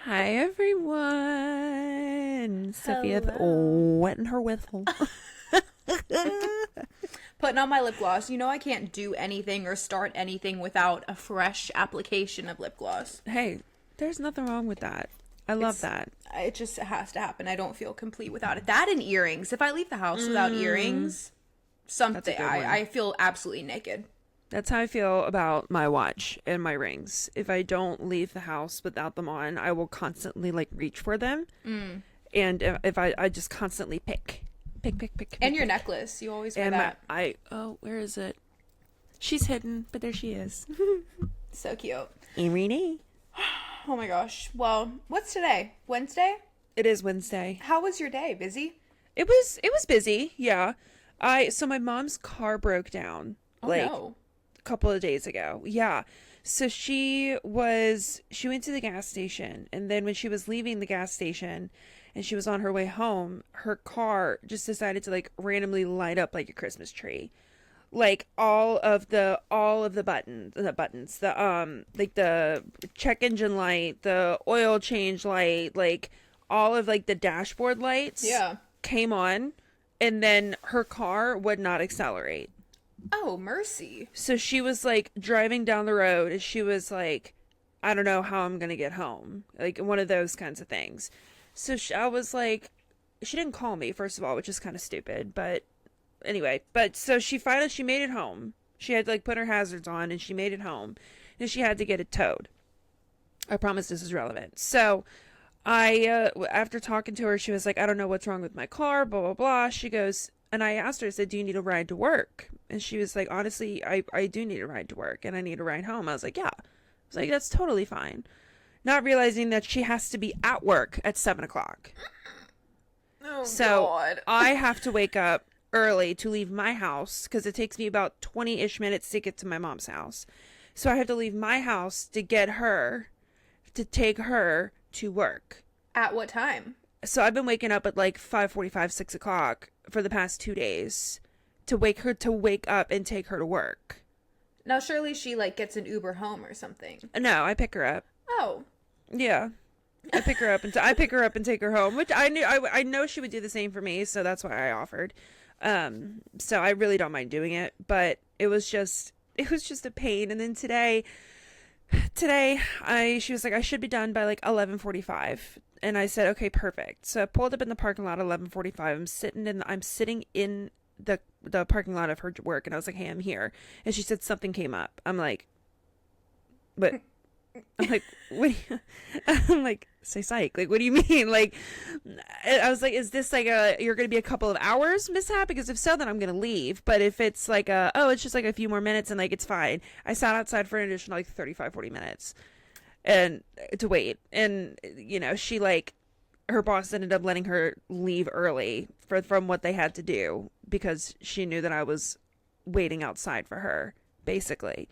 Hi everyone. Sophia Hello. wetting her whistle. Putting on my lip gloss. You know I can't do anything or start anything without a fresh application of lip gloss. Hey, there's nothing wrong with that. I love It's that. it just has to happen. I don't feel complete without it. That and earrings. If I leave the house without earrings, That's a something good one. I feel absolutely naked. That's how I feel about my watch and my rings. If I don't leave the house without them on, I will constantly like reach for them. And if I just constantly pick, And your pick. necklace. You always wear And that. where is it? She's hidden, but there she is. So cute. Irene. Oh my gosh. Well, what's today? Wednesday? It is Wednesday. How was your day? Busy? It was busy, yeah. So my mom's car broke down Oh like no. a couple of days ago. Yeah. So she went to the gas station, and then when she was leaving the gas station and she was on her way home, her car just decided to like randomly light up like a Christmas tree. Like all of the buttons, like the check engine light, the oil change light, like all of like the dashboard lights Yeah. came on, and then her car would not accelerate. Oh, mercy. So she was like driving down the road and she was like, I don't know how I'm going to get home. Like one of those kinds of things. So I was like, she didn't call me, first of all, which is kind of stupid. But anyway, so she made it home. She had to like put her hazards on and she made it home. And she had to get it towed. I promise this is relevant. So after talking to her, she was like, I don't know what's wrong with my car, blah, blah, blah. She goes, and I asked her, I said, do you need a ride to work? And she was like, honestly, I do need a ride to work and I need a ride home. I was like, yeah. I was like, that's totally fine. Not realizing that she has to be at work at 7 o'clock. Oh So God. I have to wake up early to leave my house because it takes me about 20-ish minutes to get to my mom's house. So I have to leave my house to take her to work. At what time? So I've been waking up at like 5:45, 6 o'clock for the past 2 days to wake up and take her to work. Now, surely she like gets an Uber home or something. No, I pick her up. Oh, Yeah. I pick her up and take her home, which I know she would do the same for me, so that's why I offered. So I really don't mind doing it, but it was just a pain. And then today she was like, I should be done by like 11:45, and I said, okay, perfect. So I pulled up in the parking lot at 11:45. I'm sitting in the parking lot of her work, and I was like, hey, I'm here. And she said something came up. But I'm like, what? I'm like, say psych. Like, what do you mean? Like, I was like, is this like you're going to be a couple of hours mishap? Because if so, then I'm going to leave. But if it's like it's just like a few more minutes and like, it's fine. I sat outside for an additional like 35, 40 minutes and to wait. And, she like, her boss ended up letting her leave early from what they had to do because she knew that I was waiting outside for her, basically.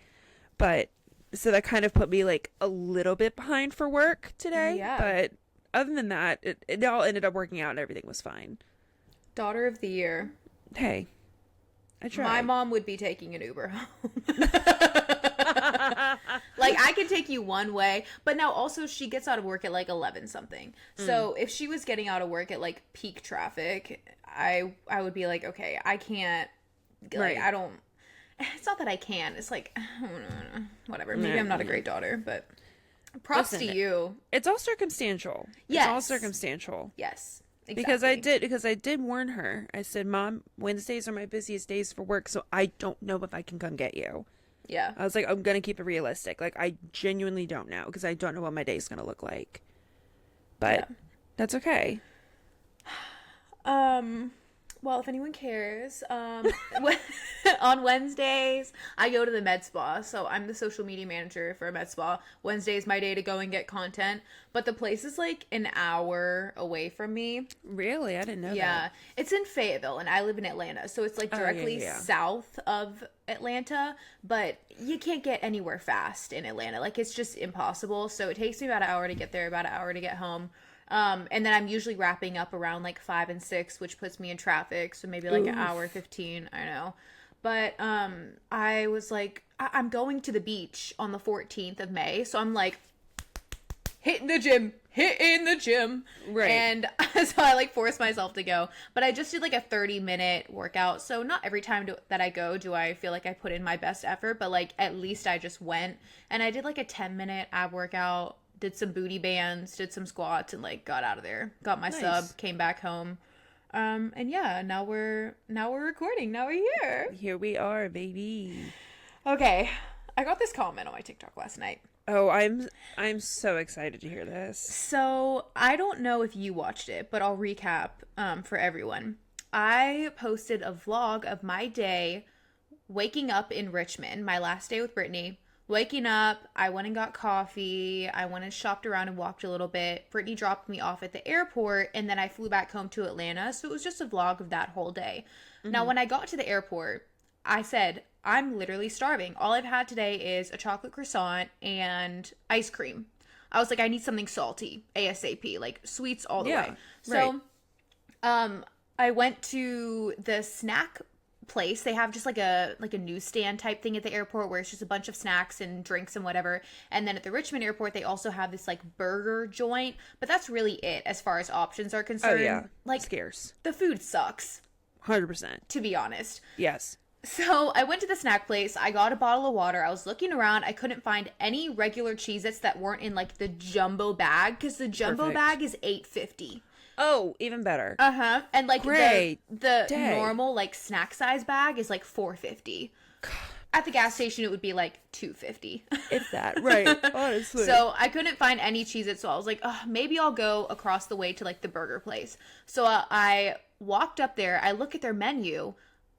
But so that kind of put me like a little bit behind for work today. yeah. But other than that, it all ended up working out and everything was fine. Daughter of the year. Hey, I tried. My mom would be taking an Uber home. Like, I could take you one way, but now also she gets out of work at like 11 something. So if she was getting out of work at like peak traffic, I would be like, okay, I can't, like, Right. I don't, it's not that I can't. It's like, whatever. Maybe I'm not a great daughter, but props Listen, to you. It's all circumstantial. Yes. It's all circumstantial. Yes, Because exactly. I did warn her. I said, Mom, Wednesdays are my busiest days for work, so I don't know if I can come get you. Yeah. I was like, I'm going to keep it realistic. Like, I genuinely don't know because I don't know what my day's going to look like. But that's okay. Well, if anyone cares, on Wednesdays, I go to the med spa. So I'm the social media manager for a med spa. Wednesday is my day to go and get content. But the place is like an hour away from me. Really? I didn't know Yeah. that. It's in Fayetteville, and I live in Atlanta. So it's like Oh, directly yeah. south of Atlanta. But you can't get anywhere fast in Atlanta. Like, it's just impossible. So it takes me about an hour to get there, about an hour to get home. And then I'm usually wrapping up around like 5 and 6, which puts me in traffic. So maybe like an hour 15. I know. But I was like, I'm going to the beach on the 14th of May. So I'm like, hitting the gym, hitting the gym. Right. And so I like forced myself to go. But I just did like a 30-minute workout. So not every time that I go do I feel like I put in my best effort, but like at least I just went. And I did like a 10-minute ab workout, did some booty bands, did some squats, and like got out of there. Got my sub, came back home. And yeah, now we're recording. Now we're here. Here we are, baby. Okay. I got this comment on my TikTok last night. Oh, I'm so excited to hear this. So I don't know if you watched it, but I'll recap for everyone. I posted a vlog of my day waking up in Richmond, my last day with Brittany. Waking up, I went and got coffee. I went and shopped around and walked a little bit. Brittany dropped me off at the airport, and then I flew back home to Atlanta. So it was just a vlog of that whole day. Mm-hmm. Now, when I got to the airport, I said, I'm literally starving. All I've had today is a chocolate croissant and ice cream. I was like, I need something salty, ASAP, like sweets all the way. So, I went to the snack place. They have just like a newsstand type thing at the airport where it's just a bunch of snacks and drinks and whatever. And then at the Richmond airport, they also have this like burger joint, but that's really it as far as options are concerned. Oh yeah, like scarce. The food sucks. 100%. To be honest. Yes. So I went to the snack place. I got a bottle of water. I was looking around. I couldn't find any regular Cheez-Its that weren't in like the jumbo bag, because the jumbo bag is $8.50. Oh, even better. Uh-huh. And like Great the normal like snack size bag is like $4.50. At the gas station it would be like $2.50. If that, right. Honestly. So I couldn't find any Cheez-Its, so I was like, oh, maybe I'll go across the way to like the burger place. So I walked up there. I look at their menu,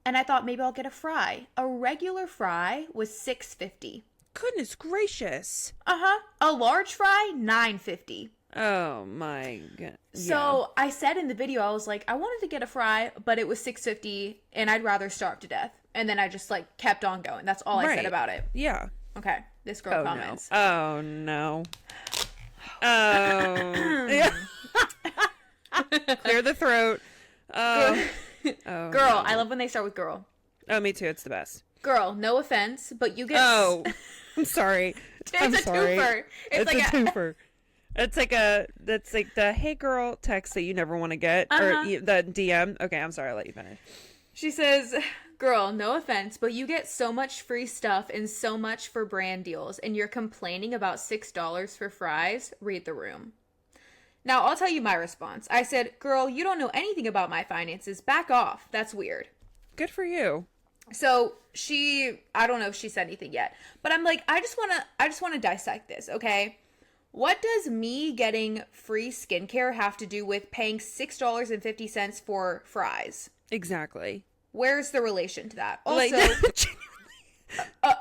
and I thought maybe I'll get a fry. A regular fry was $6.50. Goodness gracious. Uh-huh. A large fry, $9.50. Oh my god. So I said in the video, I was like, I wanted to get a fry, but it was $6.50 and I'd rather starve to death. And then I just like kept on going. That's all I said about it. Yeah. Okay. This girl comments. No. Oh no. Oh. Yeah. Clear the throat. Oh. Oh, girl. No. I love when they start with girl. Oh, me too. It's the best. Girl, no offense, but you get... Oh. I'm sorry. It's a twofer. It's like a twofer. That's like the hey girl text that you never want to get, or the DM. Okay, I'm sorry, I'll let you finish. She says, girl, no offense, but you get so much free stuff and so much for brand deals, and you're complaining about $6 for fries? Read the room. Now, I'll tell you my response. I said, girl, you don't know anything about my finances. Back off. That's weird. Good for you. So I don't know if she said anything yet, but I'm like, I just want to dissect this, okay? What does me getting free skincare have to do with paying $6.50 for fries? Exactly. Where's the relation to that? Also,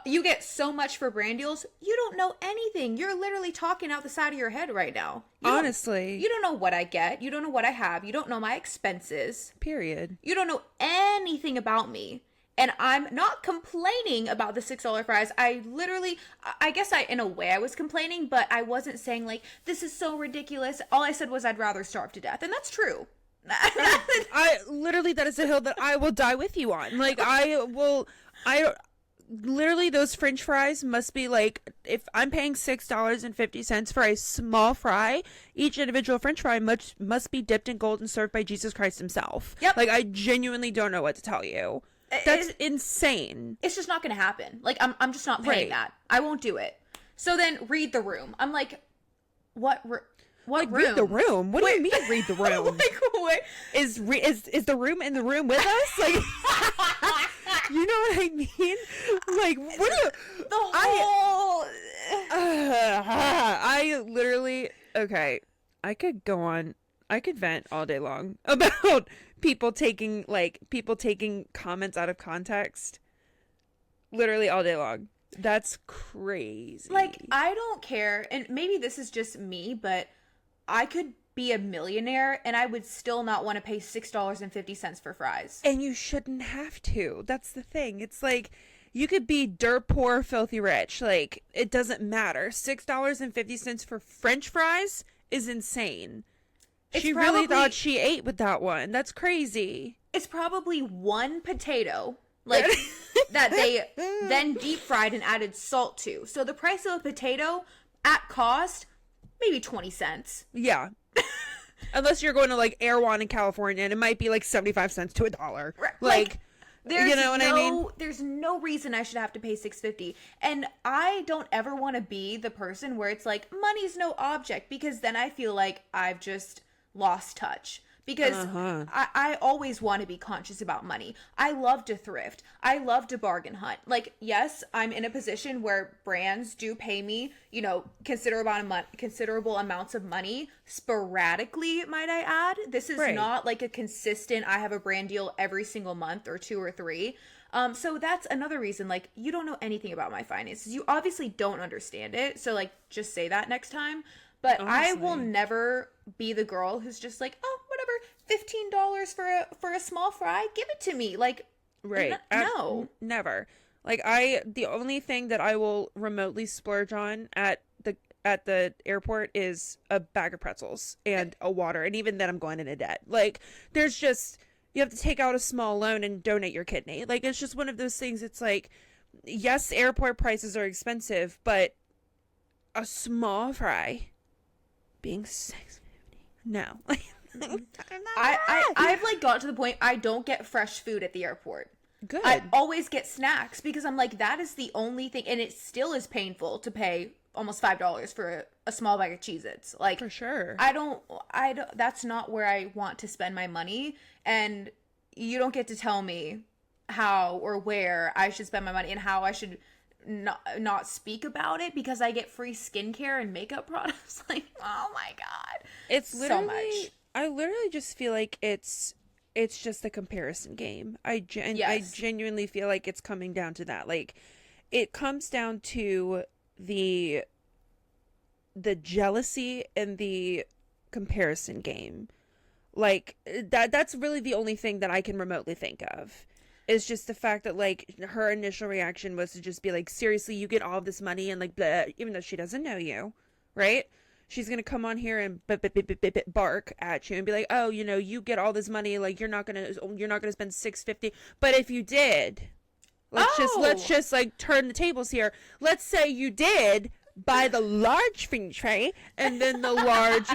you get so much for brand deals. You don't know anything. You're literally talking out the side of your head right now. Honestly. You don't know what I get. You don't know what I have. You don't know my expenses. Period. You don't know anything about me. And I'm not complaining about the $6 fries. I guess in a way I was complaining, but I wasn't saying like, this is so ridiculous. All I said was I'd rather starve to death. And that's true. That is a hill that I will die with you on. Like, literally those French fries must be like, if I'm paying $6.50 for a small fry, each individual French fry must be dipped in gold and served by Jesus Christ himself. Yep. Like, I genuinely don't know what to tell you. That's insane. It's just not going to happen. Like, I'm just not paying that. I won't do it. So then read the room. I'm like, what room? Read the room? What do you mean read the room? Like, wait. Is the room in the room with us? Like, you know what I mean? Like, what do you... The whole... I literally... Okay, I could vent all day long about people taking comments out of context. Literally all day long. That's crazy. Like, I don't care, and maybe this is just me, but I could be a millionaire and I would still not want to pay $6.50 for fries. And you shouldn't have to. That's the thing. It's like, you could be dirt poor, filthy rich. Like, it doesn't matter. $6.50 for French fries is insane. She really thought she ate with that one. That's crazy. It's probably one potato, like, that they then deep fried and added salt to. So the price of a potato at cost, maybe 20 cents. Yeah. Unless you're going to like Erewhon in California and it might be like 75 cents to $1. Right. Like there's you know what I mean? There's no reason I should have to pay $6.50. And I don't ever want to be the person where it's like money's no object, because then I feel like I've just lost touch. Because I always want to be conscious about money. I love to thrift. I love to bargain hunt. Like, yes, I'm in a position where brands do pay me, you know, considerable amounts of money sporadically, might I add. This is not like a consistent, I have a brand deal every single month or 2 or 3. So that's another reason, like, you don't know anything about my finances. You obviously don't understand it. So, like, just say that next time. But honestly, I will never be the girl who's just like, oh, whatever, $15 for a small fry, give it to me. Like, no, never. Like the only thing that I will remotely splurge on at the airport is a bag of pretzels and a water, and even then I'm going into debt. Like, there's just, you have to take out a small loan and donate your kidney. Like, it's just one of those things. It's like, yes, airport prices are expensive, but a small fry being $6.50, no. I've like got to the point I don't get fresh food at the airport. Good. I always get snacks because I'm like, that is the only thing, and it still is painful to pay almost $5 for a small bag of Cheez-Its. Like, for sure. I don't, that's not where I want to spend my money, and you don't get to tell me how or where I should spend my money and how I should not speak about it because I get free skincare and makeup products. Like, oh my god, it's literally so much. I literally just feel like it's just a comparison game. I genuinely feel like it's coming down to that. Like, it comes down to the jealousy and the comparison game. Like, that's really the only thing that I can remotely think of. Is just the fact that, like, her initial reaction was to just be like, seriously, you get all this money, and like, blah, even though she doesn't know you, right? She's gonna come on here and bark at you and be like, oh, you know, you get all this money, like, you're not gonna spend $6.50. But if you did, let's just like turn the tables here. Let's say you did buy the large thing tray and then the large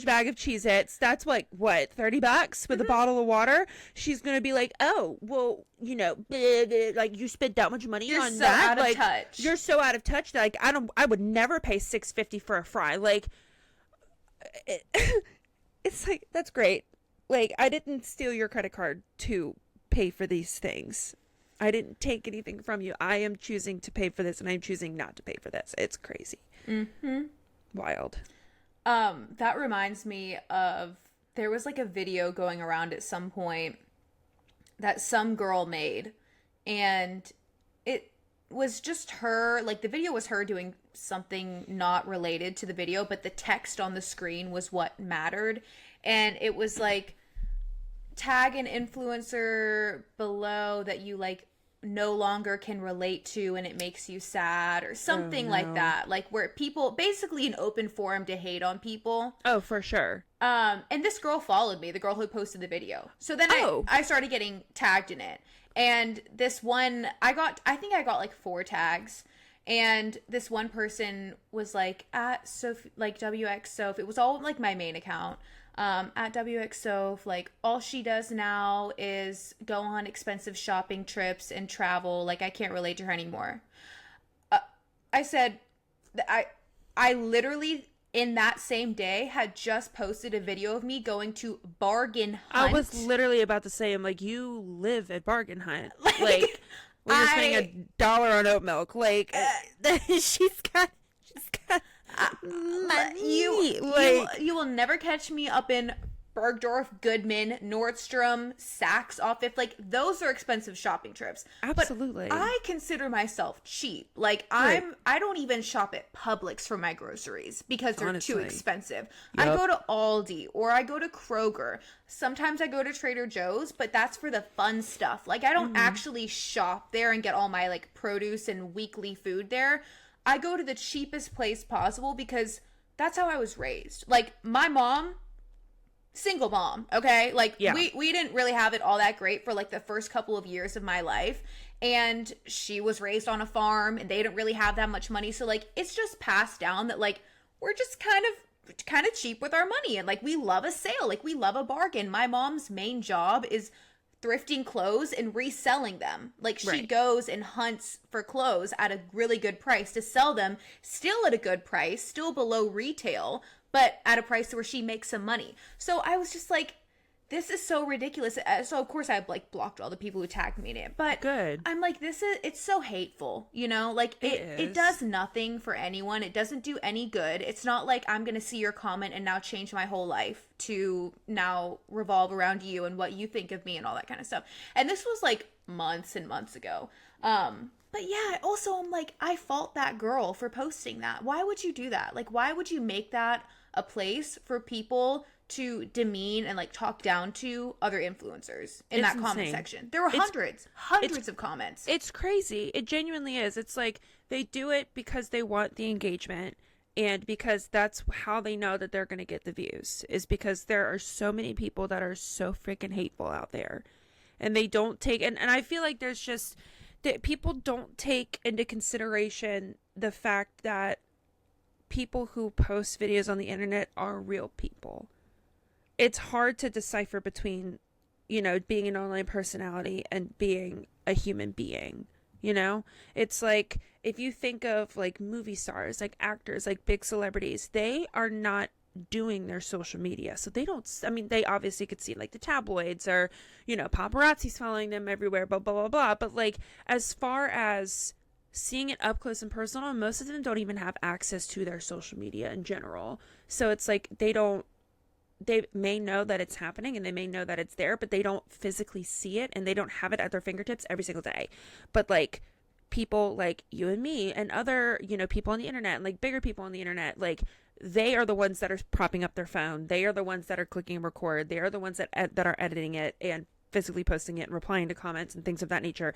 bag of Cheez-Its. That's like, what, $30 with a bottle of water? She's gonna be like, oh, well, you know, like, you spent that much money on that. Like, touch. You're so out of touch that, like, I would never pay $6.50 for a fry. Like, it's like, that's great. Like, I didn't steal your credit card to pay for these things. I didn't take anything from you. I am choosing to pay for this, and I'm choosing not to pay for this. It's crazy. Mm-hmm. Wild. That reminds me of, there was like a video going around at some point that some girl made, and it was just her, like, the video was her doing something not related to the video, but the text on the screen was what mattered. And it was like, tag an influencer below that you like no longer can relate to and it makes you sad, or something like that, like, where people, basically an open forum to hate on people. Oh, for sure. And this girl followed me, the girl who posted the video, so then I started getting tagged in it. And this one, I think I got like 4 tags, and this one person was like, at Sophie, like, WX Soph, it was all like my main account, at WX Soph, like, all she does now is go on expensive shopping trips and travel. Like, I can't relate to her anymore. I said, I literally, in that same day, had just posted a video of me going to Bargain Hunt. I was literally about to say, I'm like, you live at Bargain Hunt. Like, when you're spending $1 on oat milk. Like, she's got money. You will never catch me up in Bergdorf, Goodman, Nordstrom, Saks Office. Like, those are expensive shopping trips. Absolutely. But I consider myself cheap. Like, I don't even shop at Publix for my groceries because they're too expensive. Yep. I go to Aldi, or I go to Kroger. Sometimes I go to Trader Joe's, but that's for the fun stuff. Like, I don't actually shop there and get all my, like, produce and weekly food there. I go to the cheapest place possible because that's how I was raised. Like, my mom, single mom, okay? Like, we didn't really have it all that great for, like, the first couple of years of my life. And she was raised on a farm, and they didn't really have that much money. So, like, it's just passed down that, like, we're just kind of cheap with our money, and like we love a sale, like we love a bargain. My mom's main job is thrifting clothes and reselling them. Like she Right. goes and hunts for clothes at a really good price to sell them still at a good price, still below retail, but at a price where she makes some money. So I was just like, this is so ridiculous. So of course I like blocked all the people who tagged me in it, but Good. I'm like, it's so hateful, you know? Like it is. does nothing for anyone. It doesn't do any good. It's not like I'm gonna see your comment and now change my whole life to now revolve around you and what you think of me and all that kind of stuff. And this was like months and months ago. But yeah, also I'm like, I fault that girl for posting that. Why would you do that? Like, why would you make that a place for people to demean and like talk down to other influencers in It's that comment insane. section? There were hundreds of comments. It's crazy. It genuinely is. It's like they do it because they want the engagement and because that's how they know that they're going to get the views, is because there are so many people that are so freaking hateful out there. And they don't take, and I feel like there's just, that people don't take into consideration the fact that people who post videos on the internet are real people. It's hard to decipher between, you know, being an online personality and being a human being. You know, it's like if you think of like movie stars, like actors, like big celebrities, they are not doing their social media. So they don't, I mean, they obviously could see like the tabloids or, you know, paparazzi's following them everywhere, blah, blah, blah, blah. But like as far as seeing it up close and personal, most of them don't even have access to their social media in general. So it's like they may know that it's happening and they may know that it's there, but they don't physically see it and they don't have it at their fingertips every single day. But like people like you and me and other, you know, people on the internet and like bigger people on the internet, like they are the ones that are propping up their phone. They are the ones that are clicking record. They are the ones that are editing it and physically posting it and replying to comments and things of that nature.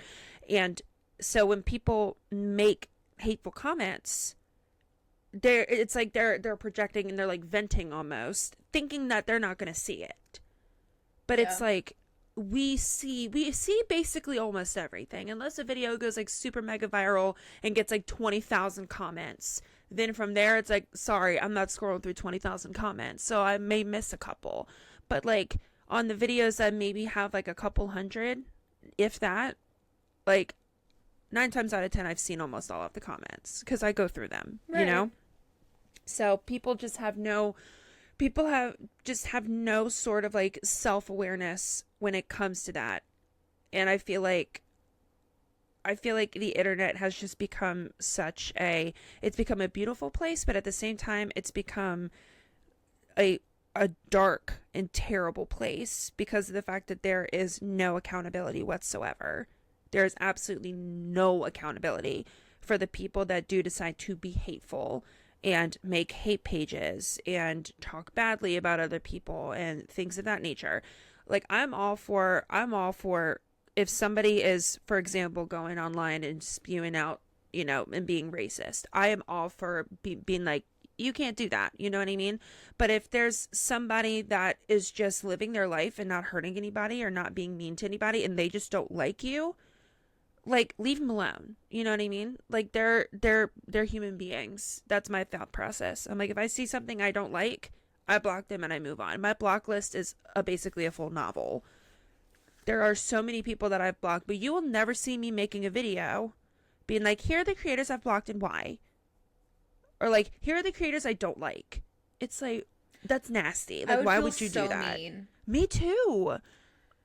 And so when people make hateful comments, it's like they're projecting and they're like venting almost, thinking that they're not going to see it. But Yeah. it's like we see basically almost everything, unless a video goes like super mega viral and gets like 20,000 comments. Then from there it's like, sorry, I'm not scrolling through 20,000 comments, so I may miss a couple. But like on the videos that maybe have like a couple hundred, if that, like 9 times out of 10 I've seen almost all of the comments because I go through them, Right. you know. So people just have no sort of like self-awareness when it comes to that. And I feel like the internet has just become it's become a beautiful place, but at the same time it's become a dark and terrible place because of the fact that there is no accountability whatsoever. There is absolutely no accountability for the people that do decide to be hateful and make hate pages and talk badly about other people and things of that nature. Like I'm all for if somebody is, for example, going online and spewing out, you know, and being racist. I am all for being like, you can't do that. You know what I mean? But if there's somebody that is just living their life and not hurting anybody or not being mean to anybody and they just don't like you, like leave them alone. You know what I mean? Like they're human beings. That's my thought process. I'm like, if I see something I don't like, I block them and I move on. My block list is basically a full novel. There are so many people that I've blocked, but you will never see me making a video being like, here are the creators I've blocked and why. Or like, here are the creators I don't like. It's like, that's nasty. Like, why would you do that? Mean. Me too.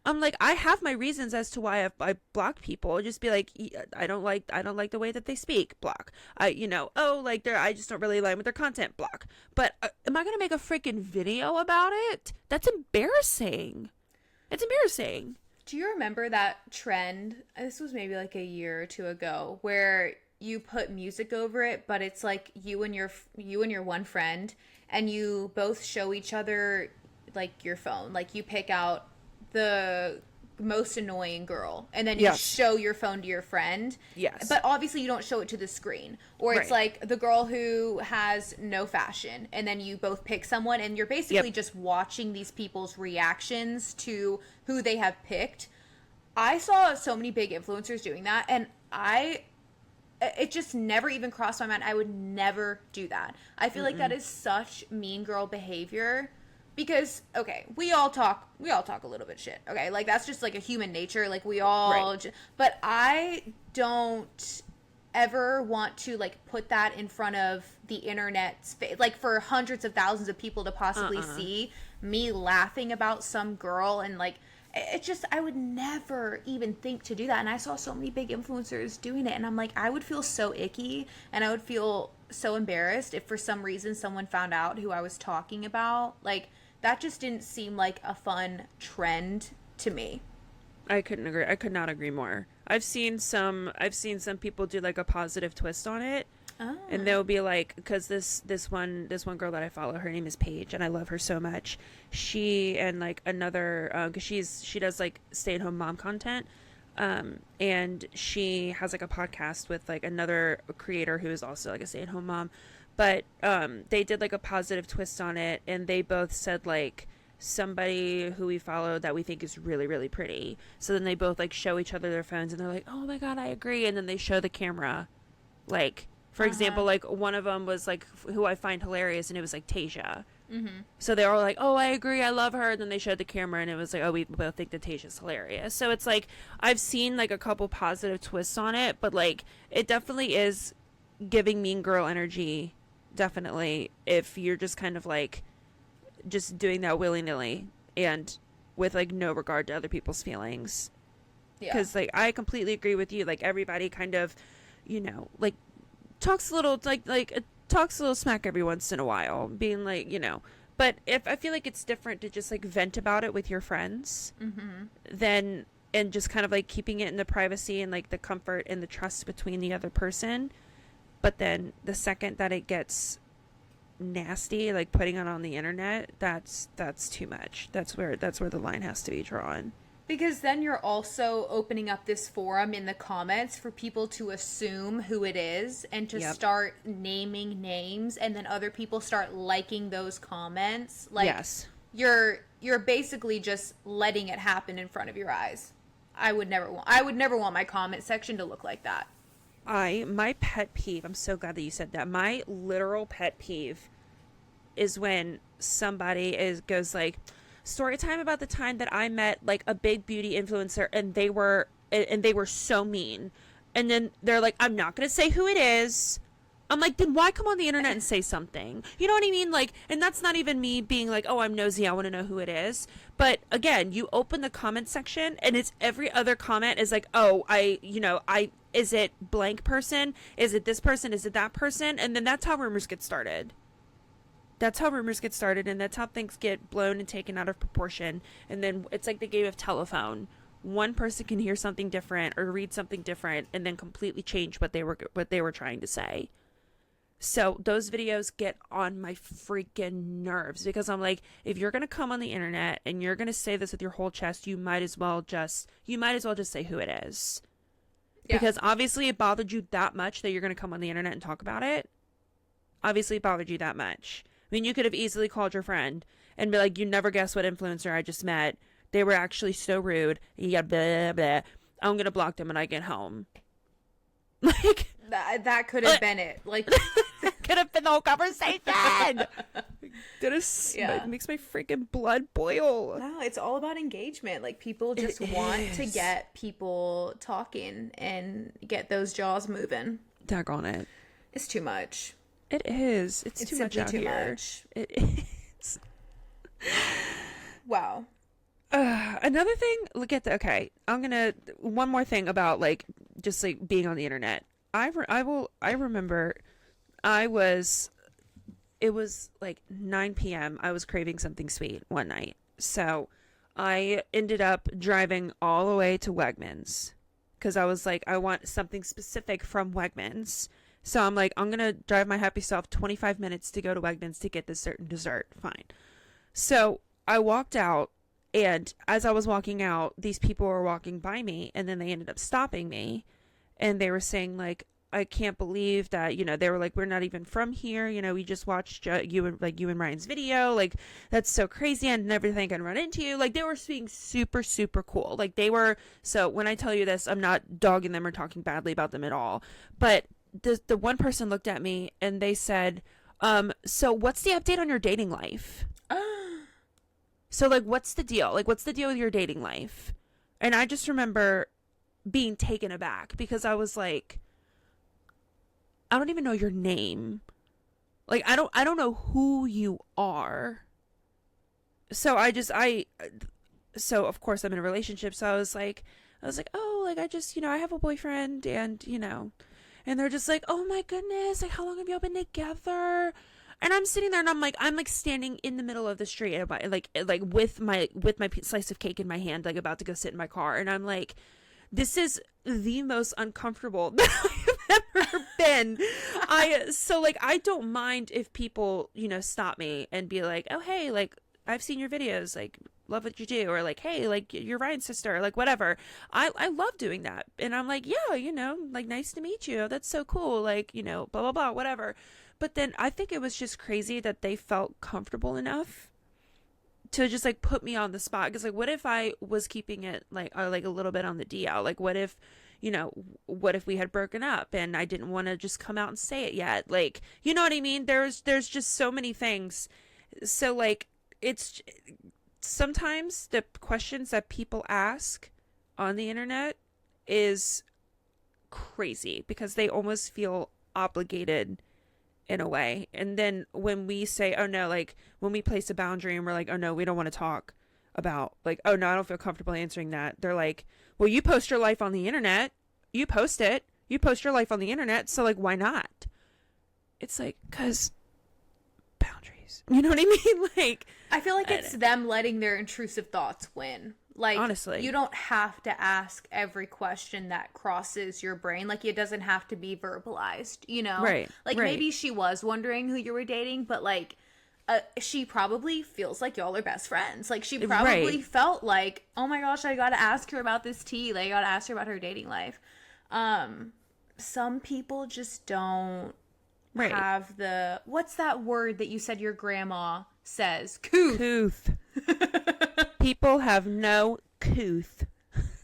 I'm like, I have my reasons as to why I block people. Just be like, I don't like the way that they speak. Block. I just don't really align with their content. Block. But am I gonna make a freaking video about it? That's embarrassing. It's embarrassing. Do you remember that trend? This was maybe like a year or two ago, where you put music over it, but it's like you and your one friend, and you both show each other like your phone. Like you pick out the most annoying girl and then you show your phone to your friend. Yes. But obviously you don't show it to the screen. Or it's like the girl who has no fashion, and then you both pick someone and you're basically just watching these people's reactions to who they have picked. I saw so many big influencers doing that, and I it just never even crossed my mind. I would never do that. I feel like that is such mean girl behavior because okay, we all talk a little bit shit. Okay? Like that's just like a human nature. Like we all Right. but I don't ever want to like put that in front of the internet's like for hundreds of thousands of people to possibly see me laughing about some girl and like it just I would never even think to do that. And I saw so many big influencers doing it and I'm like I would feel so icky and I would feel so embarrassed if for some reason someone found out who I was talking about. Like that just didn't seem like a fun trend to me. I couldn't agree. I could not agree more. I've seen some people do like a positive twist on it, and Oh. they'll be like, because this one girl that I follow, her name is Paige, and I love her so much. She and like another, because she does like stay at home mom content, and she has like a podcast with like another creator who is also like a stay at home mom, but they did like a positive twist on it, and they both said like somebody who we follow that we think is really really pretty. So then they both like show each other their phones and they're like, oh my god, I agree, and then they show the camera, like for Uh-huh. example, like one of them was like who I find hilarious, and it was like Tasia. Mhm. So they were all like, oh, I agree, I love her, and then they showed the camera and it was like, oh, we both think that Tasha's hilarious. So it's like I've seen like a couple positive twists on it, but like it definitely is giving mean girl energy, definitely, if you're just kind of like just doing that willy-nilly and with like no regard to other people's feelings. Yeah. Because like I completely agree with you, like everybody kind of, like talks a little talks a little smack every once in a while, being like, but if I feel like it's different to just like vent about it with your friends Mhm. than and just kind of like keeping it in the privacy and like the comfort and the trust between the other person. But then the second that it gets nasty, like putting it on the internet, that's too much. That's where the line has to be drawn. Because then you're also opening up this forum in the comments for people to assume who it is and to Yep. start naming names and then other people start liking those comments. Like Yes. you're basically just letting it happen in front of your eyes. I would never want my comment section to look like that. My pet peeve, I'm so glad that you said that. My literal pet peeve is when somebody goes like, story time about the time that I met like a big beauty influencer and they were so mean. And then they're like, I'm not going to say who it is. I'm like, then why come on the internet and say something? You know what I mean? Like, and that's not even me being like, oh, I'm nosy, I want to know who it is. But again, you open the comment section and it's every other comment is like, oh, is it blank person? Is it this person? Is it that person? And then that's how rumors get started. That's how rumors get started, and that's how things get blown and taken out of proportion. And then it's like the game of telephone. One person can hear something different or read something different and then completely change what they were trying to say. So those videos get on my freaking nerves because I'm like, if you're gonna come on the internet and you're gonna say this with your whole chest, you might as well just say who it is. Yeah. Because obviously it bothered you that much that you're gonna come on the internet and talk about it. Obviously it bothered you that much. I mean, you could have easily called your friend and be like, you never guess what influencer I just met. They were actually so rude. Yeah, blah, blah. I'm gonna block them when I get home. Like That could have been it. Like that could have been the whole conversation. Yeah. It makes my freaking blood boil. no, it's all about engagement. Like people just It want to is. get people talking and get those jaws moving. Daggone it. It's too much. It is. It's It's too much simply out too here. much. It is. Wow. Another thing, look at one more thing about like just like being on the internet. I remember I was it was like 9 p.m. I was craving something sweet one night. So I ended up driving all the way to Wegmans because I was like, I want something specific from Wegmans. So I'm like, I'm going to drive my happy self 25 minutes to go to Wegmans to get this certain dessert. Fine. So I walked out, and as I was walking out, these people were walking by me, and then they ended up stopping me, and they were saying like, I can't believe that, they were like, we're not even from here. We just watched you and Ryan's video. Like, that's so crazy. I never think I'd run into you. Like, they were being super, super cool. Like, they were. So when I tell you this, I'm not dogging them or talking badly about them at all. But the one person looked at me and they said, so what's the update on your dating life? So, like, what's the deal? Like, what's the deal with your dating life? And I just remember being taken aback because I was like, I don't even know your name. Like, I don't know who you are. So so of course I'm in a relationship. So I was like, oh, like, I just, I have a boyfriend, and, and they're just like, oh my goodness, like, how long have y'all been together? And I'm sitting there and I'm like standing in the middle of the street, like with my slice of cake in my hand, like about to go sit in my car. And I'm like, this is the most uncomfortable that I've ever been. So like, I don't mind if people, stop me and be like, oh, hey, like, I've seen your videos, like, love what you do, or like, hey, like, you're Ryan's sister, or like, whatever. I love doing that. And I'm like, yeah, like, nice to meet you. That's so cool. Like, blah, blah, blah, whatever. But then I think it was just crazy that they felt comfortable enough to just like put me on the spot. Because like, what if I was keeping it like a little bit on the DL? Like, what if we had broken up and I didn't want to just come out and say it yet? Like, you know what I mean? There's just so many things. So like, it's sometimes the questions that people ask on the internet is crazy because they almost feel obligated in a way. And then when we say, oh no, like, when we place a boundary and we're like, oh no, we don't want to talk about, like, oh no, I don't feel comfortable answering that, they're like, well, you post your life on the internet, you post your life on the internet, so like, why not? It's like, because boundaries, you know what I mean? Like, I feel like it's them letting their intrusive thoughts win. Like, honestly, you don't have to ask every question that crosses your brain. Like, it doesn't have to be verbalized, Right. Like, right. maybe she was wondering who you were dating, but, like, she probably feels like y'all are best friends. Like, she probably Right. felt like, oh my gosh, I gotta ask her about this tea. Like, I gotta ask her about her dating life. Some people just don't Right. have the, what's that word that you said your grandma says? Couth. Couth. People have no couth.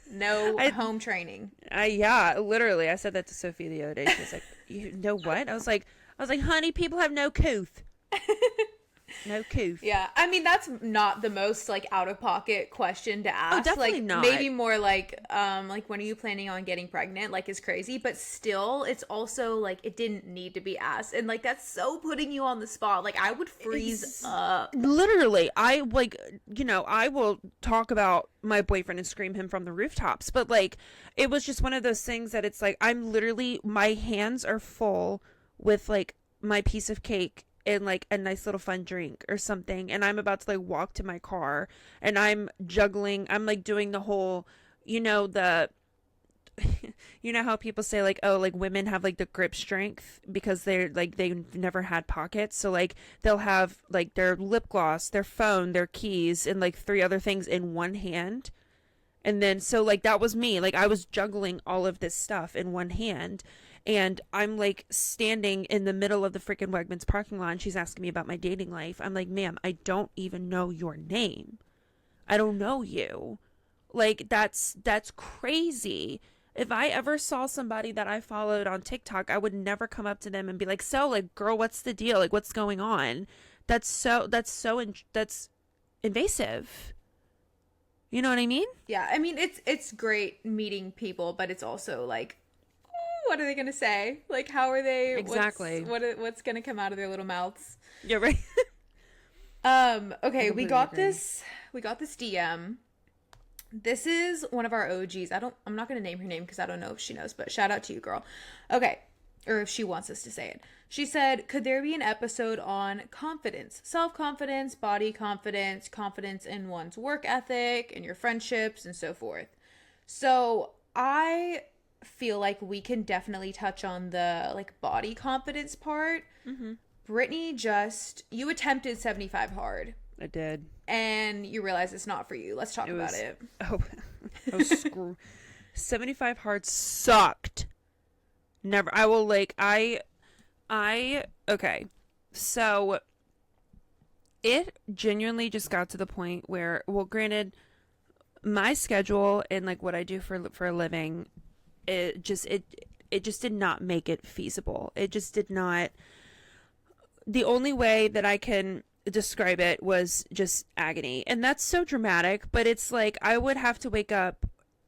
No home training. Yeah, literally. I said that to Sophie the other day. She was like, you know what? I was like, honey, people have no couth. No couth. Yeah, I mean, that's not the most like out of pocket question to ask. Oh, definitely like, not. Maybe more like when are you planning on getting pregnant? Like, is crazy, but still, it's also like it didn't need to be asked, and like that's so putting you on the spot. Like, I would freeze up. Literally, I like, I will talk about my boyfriend and scream him from the rooftops, but like, it was just one of those things that it's like, I'm literally, my hands are full with like my piece of cake and like a nice little fun drink or something, and I'm about to like walk to my car, and I'm juggling, I'm like doing the whole, the how people say like, oh, like, women have like the grip strength because they're like, they've never had pockets, so like they'll have like their lip gloss, their phone, their keys, and like three other things in one hand. And then so like, that was me, like, I was juggling all of this stuff in one hand. And I'm like standing in the middle of the freaking Wegmans parking lot, and she's asking me about my dating life. I'm like, ma'am, I don't even know your name. I don't know you. Like, that's crazy. If I ever saw somebody that I followed on TikTok, I would never come up to them and be like, so, like, girl, what's the deal? Like, what's going on? That's invasive. You know what I mean? Yeah, I mean, it's great meeting people, but it's also like, what are they gonna say? Like, how are they? Exactly. What's gonna come out of their little mouths? You're right. Okay, we got this DM. This is one of our OGs. I'm not gonna name her name because I don't know if she knows, but shout out to you, girl. Okay, or if she wants us to say it. She said, could there be an episode on confidence, self-confidence, body confidence, confidence in one's work ethic and your friendships and so forth? So I feel like we can definitely touch on the like body confidence part. Mm-hmm. Brittany, you attempted 75 hard. I did. And you realize it's not for you. Let's talk about it. Oh, screw. 75 hard sucked. Never. I will like I okay. So it genuinely just got to the point where, well, granted, my schedule and like what I do for a living, it just did not make it feasible. It just did not. The only way that I can describe it was just agony. And that's so dramatic, but it's like I would have to wake up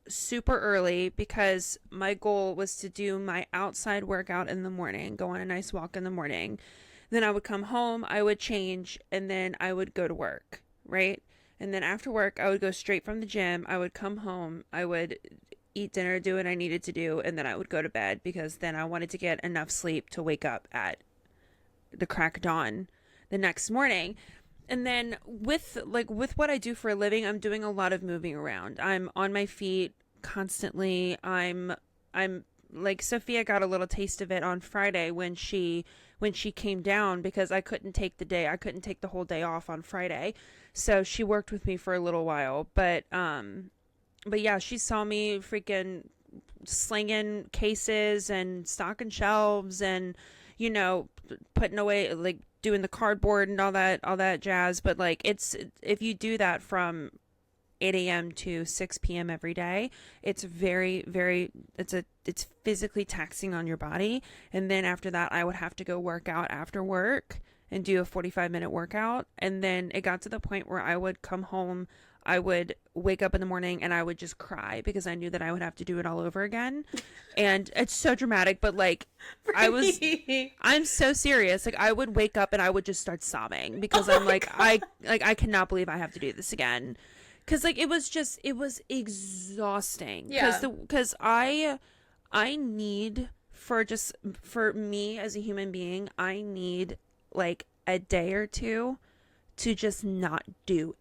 super early because my goal was to do my outside workout in the morning, go on a nice walk in the morning. Then I would come home, I would change, and then I would go to work, right? And then after work, I would go straight from the gym. I would come home, I would eat dinner, do what I needed to do, and then I would go to bed because then I wanted to get enough sleep to wake up at the crack of dawn the next morning. And then with what I do for a living, I'm doing a lot of moving around. I'm on my feet constantly. I'm like Sophia got a little taste of it on Friday when she came down because I couldn't take the day. I couldn't take the whole day off on Friday. So she worked with me for a little while, but yeah, she saw me freaking slinging cases and stocking shelves and putting away, like doing the cardboard and all that jazz. But like, it's, if you do that from 8 a.m. to 6 p.m. every day, it's very, very, it's physically taxing on your body. And then after that, I would have to go work out after work and do a 45-minute workout. And then it got to the point where I would come home, I would wake up in the morning and I would just cry because I knew that I would have to do it all over again. And it's so dramatic, but like I'm so serious. Like I would wake up and I would just start sobbing because I'm like, I cannot believe I have to do this again. Cause like it was exhausting. Yeah. Cause I need for me as a human being, I need like a day or two to just not do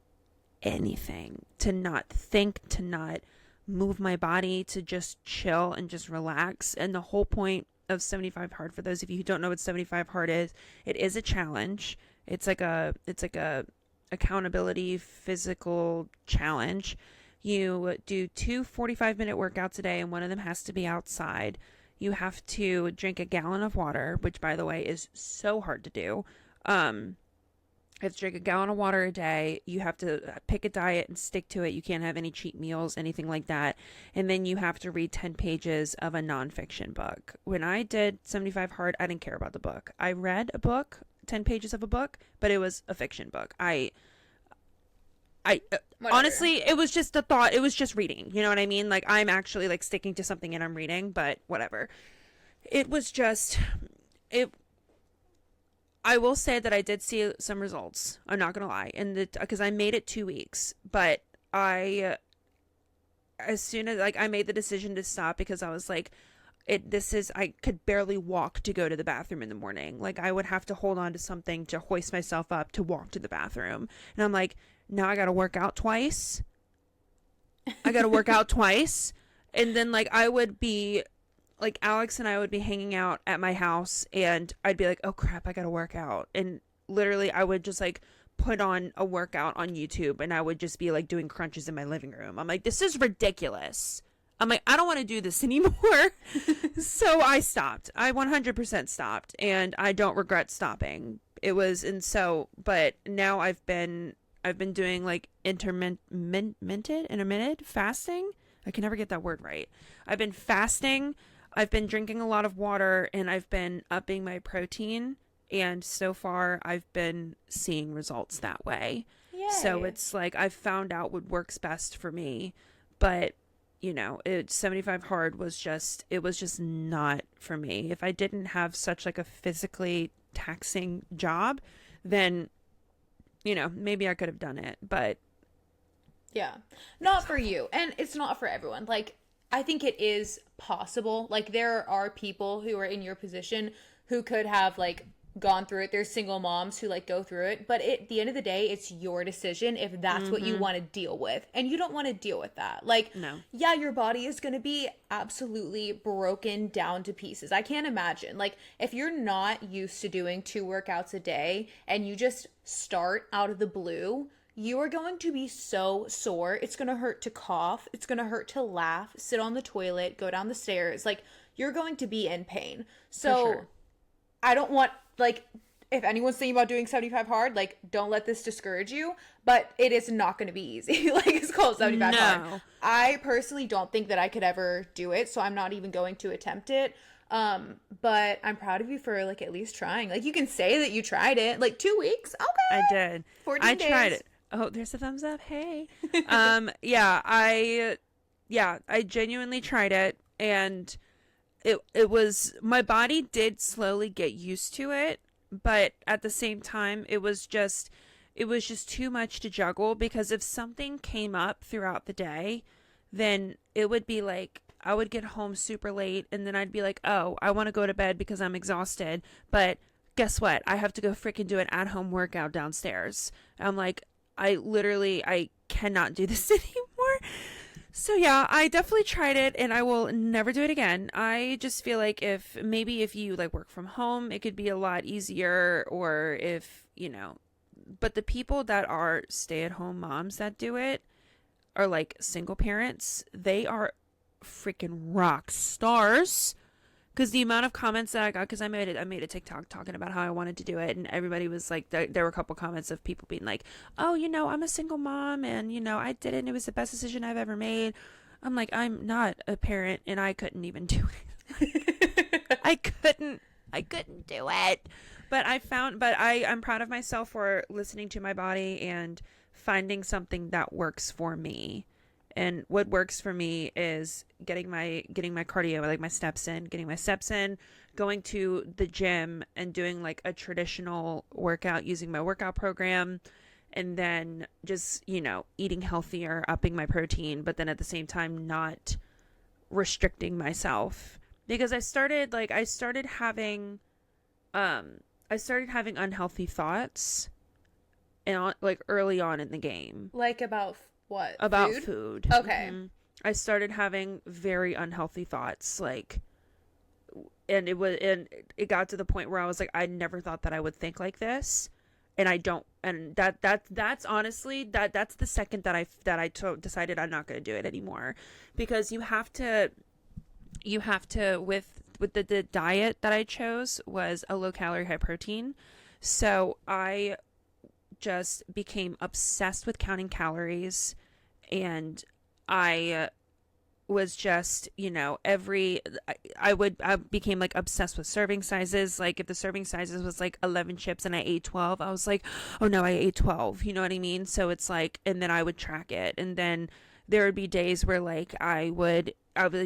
anything, to not think, to not move my body, to just chill and just relax. And the whole point of 75 hard, for those of you who don't know what 75 hard is, it is a challenge. It's like a accountability physical challenge. You do two 45-minute workouts a day and one of them has to be outside. You have to drink a gallon of water, which by the way is so hard to do. You have to drink a gallon of water a day. You have to pick a diet and stick to it. You can't have any cheat meals, anything like that. And then you have to read 10 pages of a nonfiction book. When I did 75 Hard, I didn't care about the book. I read a book, 10 pages of a book, but it was a fiction book. I honestly, it was just a thought. It was just reading. You know what I mean? Like I'm actually like sticking to something and I'm reading, but whatever. It was just, it, I will say that I did see some results. I'm not gonna lie, and because I made it 2 weeks, but as soon as like I made the decision to stop because I was like, I could barely walk to go to the bathroom in the morning. Like I would have to hold on to something to hoist myself up to walk to the bathroom, and I'm like, now I gotta work out twice. And then like I would be like Alex and I would be hanging out at my house and I'd be like, oh crap, I gotta work out. And literally I would just like put on a workout on YouTube and I would just be like doing crunches in my living room. I'm like, this is ridiculous. I'm like, I don't want to do this anymore. So I stopped. I 100% stopped and I don't regret stopping. But now I've been doing like intermittent fasting. I can never get that word right. I've been fasting. I've been drinking a lot of water and I've been upping my protein. And so far I've been seeing results that way. Yay. So it's like I've found out what works best for me. But, 75 hard was just not for me. If I didn't have such like a physically taxing job, then, maybe I could have done it. But yeah, not for you. And it's not for everyone. Like, I think it is possible. Like, there are people who are in your position who could have, like, gone through it. There's single moms who, like, go through it. But at the end of the day, it's your decision if that's what you want to deal with. And you don't want to deal with that. Like, no. Yeah, your body is going to be absolutely broken down to pieces. I can't imagine. Like, if you're not used to doing 2 workouts a day and you just start out of the blue, you are going to be so sore. It's going to hurt to cough. It's going to hurt to laugh, sit on the toilet, go down the stairs. Like, you're going to be in pain. For So sure. I don't want, like, if anyone's thinking about doing 75 hard, like, don't let this discourage you, but it is not going to be easy. Like, it's called 75 hard. No. I personally don't think that I could ever do it, so I'm not even going to attempt it. But I'm proud of you for, like, at least trying. Like, you can say that you tried it. Like, 2 weeks? I Okay. did. 14 I days. tried it. Oh, there's a thumbs up. Hey. Yeah, I genuinely tried it, and it was, my body did slowly get used to it, but at the same time it was just too much to juggle, because if something came up throughout the day, then it would be like I would get home super late, and then I'd be like, "Oh, I want to go to bed because I'm exhausted." But guess what? I have to go freaking do an at-home workout downstairs. I'm like, I cannot do this anymore. So yeah, I definitely tried it, and I will never do it again. I just feel like if you like work from home, it could be a lot easier, or if. But the people that are stay-at-home moms that do it are like single parents. They are freaking rock stars. Because the amount of comments that I got, because I made a TikTok talking about how I wanted to do it, and everybody was like, there were a couple comments of people being like, "Oh, I'm a single mom, and I did it, and it was the best decision I've ever made." I'm like, I'm not a parent, and I couldn't even do it. I couldn't do it. But I'm proud of myself for listening to my body and finding something that works for me. And what works for me is getting my cardio, like my steps in, going to the gym and doing like a traditional workout using my workout program, and then just, eating healthier, upping my protein, but then at the same time not restricting myself, because I started having unhealthy thoughts, and like early on in the game, Like, about what? about Food? food. Okay. I started having very unhealthy thoughts, like, and it got to the point where I was like, I never thought that I would think like this, and I don't, and that's honestly, that's the second that I decided I'm not going to do it anymore, because you have to with the diet that I chose was a low calorie, high protein, so I just became obsessed with counting calories, and I was just, I became like obsessed with serving sizes. Like if the serving sizes was like 11 chips and I ate 12, I was like, oh no, I ate 12. You know what I mean? So it's like, and then I would track it, and then there would be days where like I would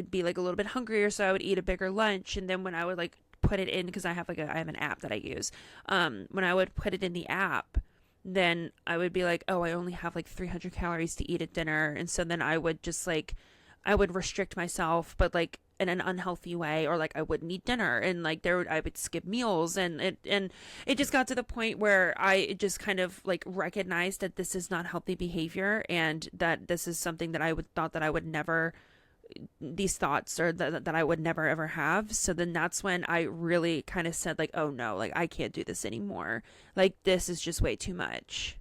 be like a little bit hungrier, so I would eat a bigger lunch, and then when I would like put it in, because I have an app that I use, when I would put it in the app, then I would be like, oh, I only have like 300 calories to eat at dinner. And so then I would just like, I would restrict myself, but like in an unhealthy way, or like I wouldn't eat dinner, and like I would skip meals, and it just got to the point where I just kind of like recognized that this is not healthy behavior, and that this is something that thought that I would never, these thoughts, or that I would never ever have. So then that's when I really kind of said like, oh no, like I can't do this anymore. Like this is just way too much.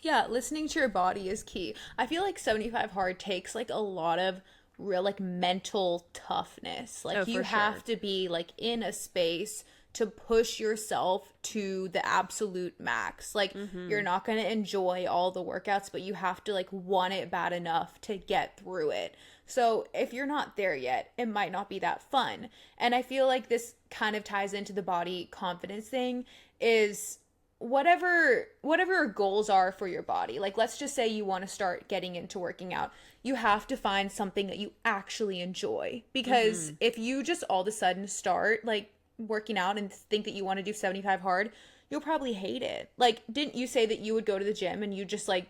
Yeah, listening to your body is key. I feel like 75 hard takes like a lot of real like mental toughness. Oh, Like you for have sure. to be like in a space to push yourself to the absolute max. Like you're not going to enjoy all the workouts, but you have to like want it bad enough to get through it. So if you're not there yet, it might not be that fun. And I feel like this kind of ties into the body confidence thing, is whatever your goals are for your body. Like let's just say you want to start getting into working out. You have to find something that you actually enjoy, because if you just all of a sudden start like working out and think that you want to do 75 hard, you'll probably hate it. Like didn't you say that you would go to the gym and you just like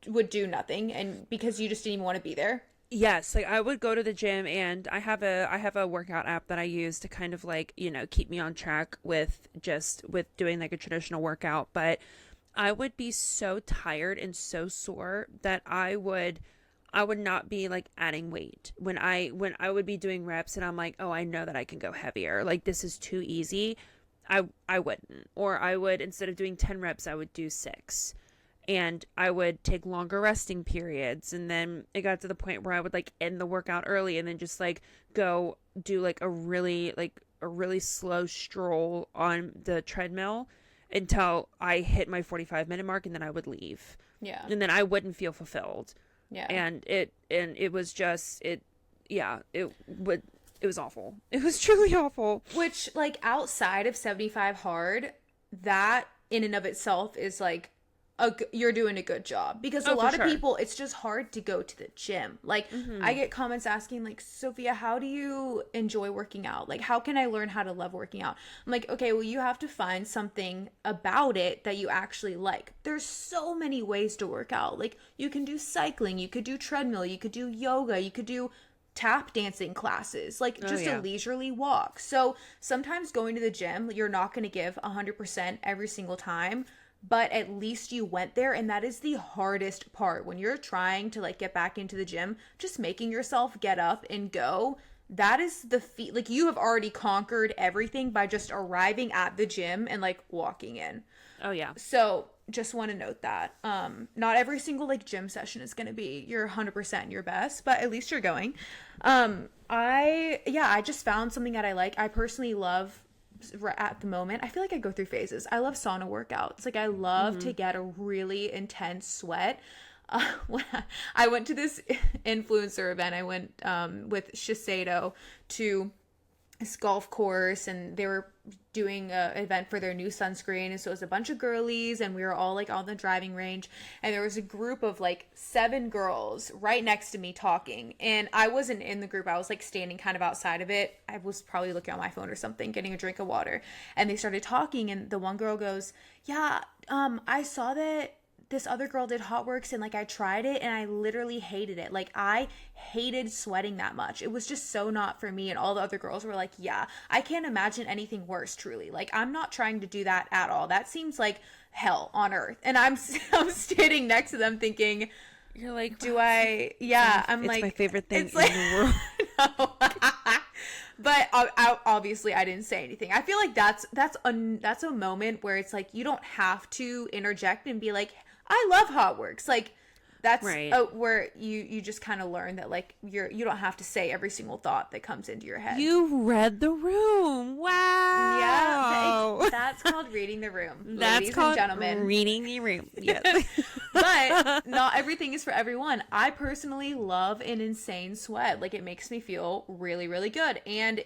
would do nothing, and because you just didn't even want to be there? Yes, like I would go to the gym, and I have a workout app that I use to kind of like, keep me on track with doing like a traditional workout, but I would be so tired and so sore that I would not be like adding weight when I would be doing reps, and I'm like, "Oh, I know that I can go heavier. Like this is too easy." I wouldn't. Or I would, instead of doing 10 reps, I would do 6. and I would take longer resting periods, and then it got to the point where I would like end the workout early and then just like go do like a really slow stroll on the treadmill until I hit my 45-minute mark, and then I would leave. Yeah. And then I wouldn't feel fulfilled. Yeah. And it was just it was awful. It was truly awful. Which, like, outside of 75 hard, that in and of itself is like you're doing a good job, because a lot of people, it's just hard to go to the gym. Like, I get comments asking like, Sophia, how do you enjoy working out? Like, how can I learn how to love working out? I'm like, okay, well, you have to find something about it that you actually like. There's so many ways to work out. Like, you can do cycling, you could do treadmill, you could do yoga, you could do tap dancing classes, like just a leisurely walk. So sometimes going to the gym, you're not going to give 100% every single time, but at least you went there. And that is the hardest part when you're trying to like get back into the gym, just making yourself get up and go. That is the feat. Like, you have already conquered everything by just arriving at the gym and like walking in. Oh yeah. So just want to note that not every single like gym session is going to be your 100% your best, but at least you're going. I just found something that I like. I personally love, at the moment, I feel like I go through phases. I love sauna workouts. Like, I love to get a really intense sweat. When I went to this influencer event, I went with Shiseido to this golf course, and they were doing an event for their new sunscreen, and so it was a bunch of girlies, and we were all like on the driving range, and there was a group of like 7 girls right next to me talking, and I wasn't in the group. I was like standing kind of outside of it. I was probably looking on my phone or something, getting a drink of water, and they started talking, and the one girl goes, yeah, I saw that this other girl did hot works, and like I tried it and I literally hated it. Like, I hated sweating that much. It was just so not for me. And all the other girls were like, yeah, I can't imagine anything worse, truly. Like, I'm not trying to do that at all. That seems like hell on earth. And I'm standing next to them thinking, you're like, do I? Yeah, I'm it's like, my favorite thing in like, the world. No. But obviously I didn't say anything. I feel like that's a moment where it's like, you don't have to interject and be like, I love hot works. Like, that's right. Where you just kind of learn that like you don't have to say every single thought that comes into your head. You read the room. Wow. Yeah, that's called reading the room. That's ladies called and gentlemen. reading the room. Yes. But not everything is for everyone. I personally love an insane sweat. Like, it makes me feel really, really good. And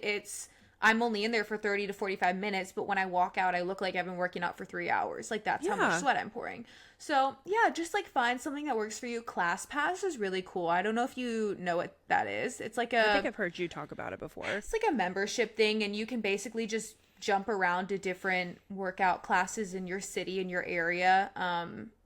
I'm only in there for 30 to 45 minutes, but when I walk out, I look like I've been working out for 3 hours. Like, that's how much sweat I'm pouring. So, yeah, just, like, find something that works for you. ClassPass is really cool. I don't know if you know what that is. It's like I think I've heard you talk about it before. It's like a membership thing, and you can basically just jump around to different workout classes in your city, in your area,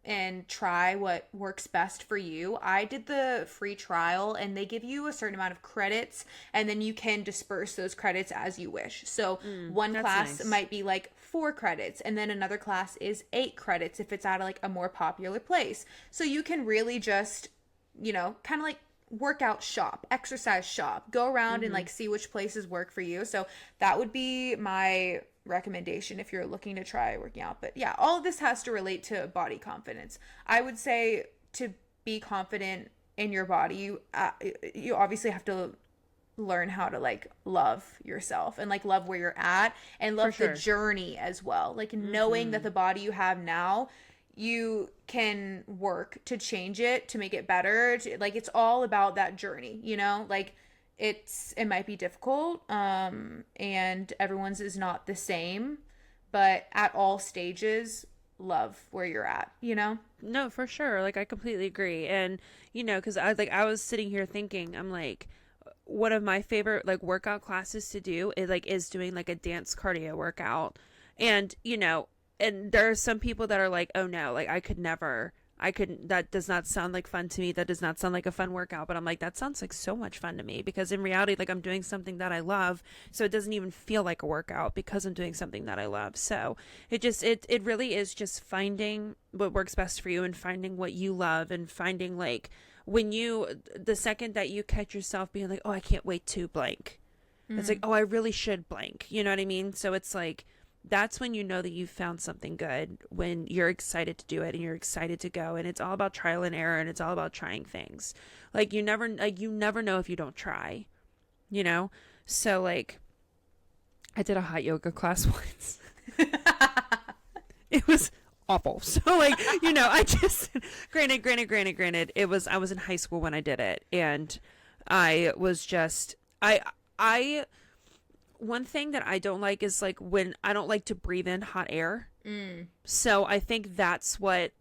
and try what works best for you. I did the free trial, and they give you a certain amount of credits, and then you can disperse those credits as you wish. So one class might be like 4 credits, and then another class is 8 credits if it's at like a more popular place. So you can really just, kind of like workout shop, exercise shop, go around and like see which places work for you. So that would be my recommendation if you're looking to try working out. But yeah, all of this has to relate to body confidence. I would say to be confident in your body, you obviously have to learn how to like love yourself and like love where you're at and love the journey as well. Like knowing that the body you have now, you can work to change it, to make it better. Like, it's all about that journey, like it might be difficult, and everyone's is not the same, but at all stages, love where you're at, No, for sure. Like, I completely agree. And, because I was sitting here thinking, I'm like, one of my favorite like workout classes to do is doing like a dance cardio workout. And, and there are some people that are like, oh no, like that does not sound like fun to me. That does not sound like a fun workout. But I'm like, that sounds like so much fun to me, because in reality, like, I'm doing something that I love. So it doesn't even feel like a workout because I'm doing something that I love. So it really is just finding what works best for you and finding what you love, and finding like the second that you catch yourself being like, oh, I can't wait to blank. It's like, oh, I really should blank. You know what I mean? So it's like, that's when you know that you've found something good, when you're excited to do it and you're excited to go, and it's all about trial and error, and it's all about trying things. You never know if you don't try, you know? So like I did a hot yoga class once. It was awful. So like, I just granted, I was in high school when I did it, and I was just I one thing that I don't like is like when I don't like to breathe in hot air. So I think that's what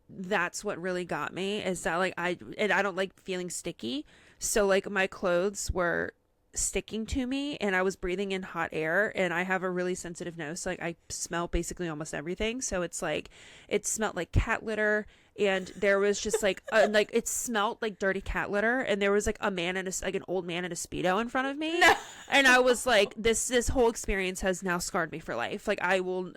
really got me, is that like I don't like feeling sticky. So like my clothes were sticking to me, and I was breathing in hot air, and I have a really sensitive nose, so like I smell basically almost everything. So it's like it smelled like cat litter, and there was just like like it smelled like dirty cat litter, and there was like a man in a like an old man in a Speedo in front of me. No. And I was like, this whole experience has now scarred me for life. Like I will,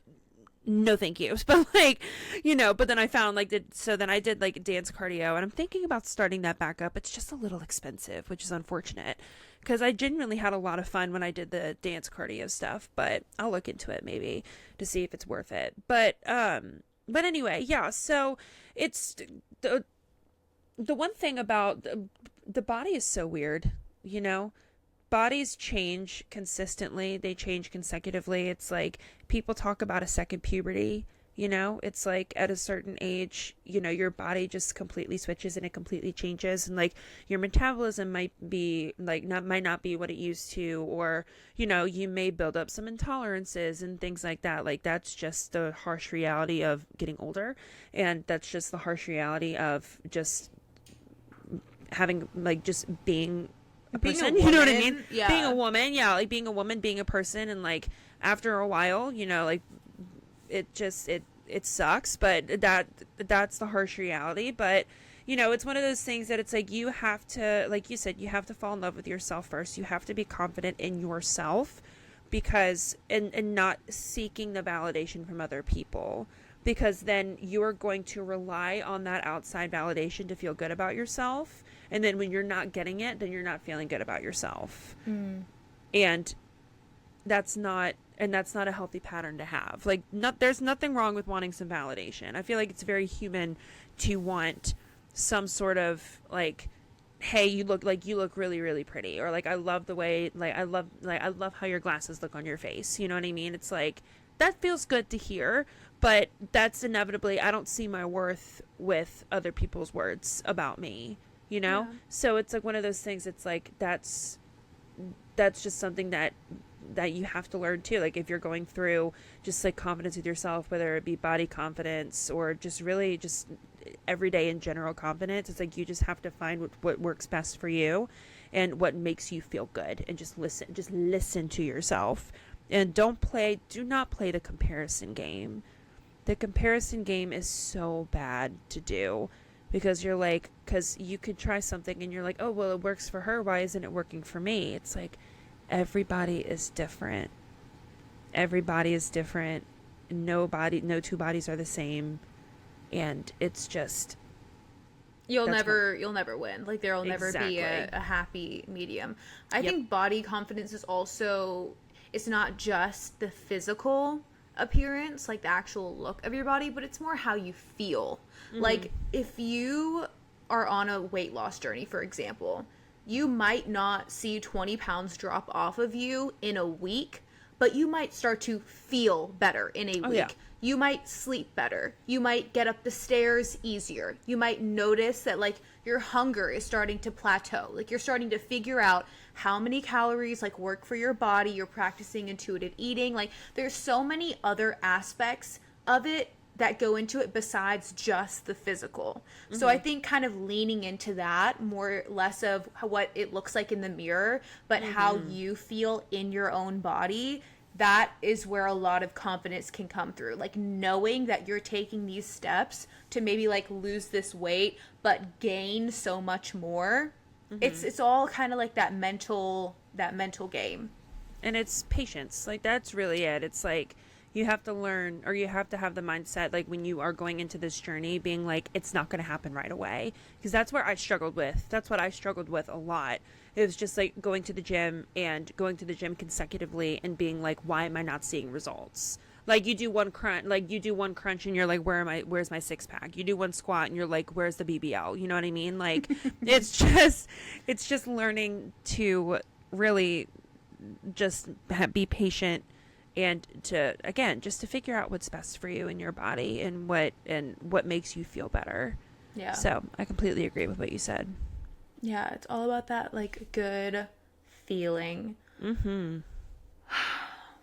no thank you. But like, but then I found like then I did like dance cardio, and I'm thinking about starting that back up. It's just a little expensive, which is unfortunate, because I genuinely had a lot of fun when I did the dance cardio stuff. But I'll look into it maybe to see if it's worth it. But anyway, yeah, so it's the one thing about the body is so weird, bodies change consistently. They change consecutively. It's like people talk about a second puberty, it's like at a certain age, your body just completely switches and it completely changes. And like your metabolism might be like might not be what it used to, or, you may build up some intolerances and things like that. Like that's just the harsh reality of getting older. And that's just the harsh reality of just having like just being a person, you know what I mean? Yeah. Being a woman, yeah, like being a woman, being a person, and like after a while, like it sucks, but that's the harsh reality. But it's one of those things that it's like you have to, like you said, you have to fall in love with yourself first. You have to be confident in yourself, because and not seeking the validation from other people, because then you are going to rely on that outside validation to feel good about yourself. And then when you're not getting it, then you're not feeling good about yourself. And that's not a healthy pattern to have. Like, there's nothing wrong with wanting some validation. I feel like it's very human to want some sort of like, hey, you look really, really pretty, or like I love the way, I love how your glasses look on your face. You know what I mean? It's like that feels good to hear, but that's inevitably, I don't see my worth with other people's words about me. Yeah. So it's like one of those things. It's like that's just something that you have to learn too. Like if you're going through just like confidence with yourself, whether it be body confidence or just really just everyday in general confidence, it's like you just have to find what works best for you and what makes you feel good, and just listen to yourself, and do not play the comparison game. The comparison game is so bad to do, because because you could try something and you're like, oh, well, it works for her, why isn't it working for me? It's like, everybody is different. No two bodies are the same. And it's just, you'll never win. Like there'll never be a happy medium. I think body confidence is also, it's not just the physical appearance, like the actual look of your body, but it's more how you feel. Like if you are on a weight loss journey, for example, you might not see 20 pounds drop off of you in a week, but you might start to feel better in a week. Yeah. You might sleep better. You might get up the stairs easier. You might notice that like your hunger is starting to plateau. Like you're starting to figure out how many calories like work for your body. You're practicing intuitive eating. Like there's so many other aspects of it that go into it besides just the physical. So I think kind of leaning into that, less of what it looks like in the mirror, but how you feel in your own body, that is where a lot of confidence can come through. Like knowing that you're taking these steps to maybe like lose this weight, but gain so much more. It's all kind of like that mental game. And it's patience. Like that's really it. It's like, You have to learn, or you have to have the mindset, like when you are going into this journey, being like, it's not going to happen right away. Because that's where I struggled with. That's what I struggled with a lot. It was just like going to the gym consecutively and being like, why am I not seeing results? Like you do one crunch and you're like, where's my six pack? You do one squat and you're like, where's the BBL? You know what I mean? Like it's just learning to really just be patient, and to, again, just to figure out what's best for you and your body, and what makes you feel better. Yeah. So I completely agree with what you said. Yeah, it's all about that like good feeling.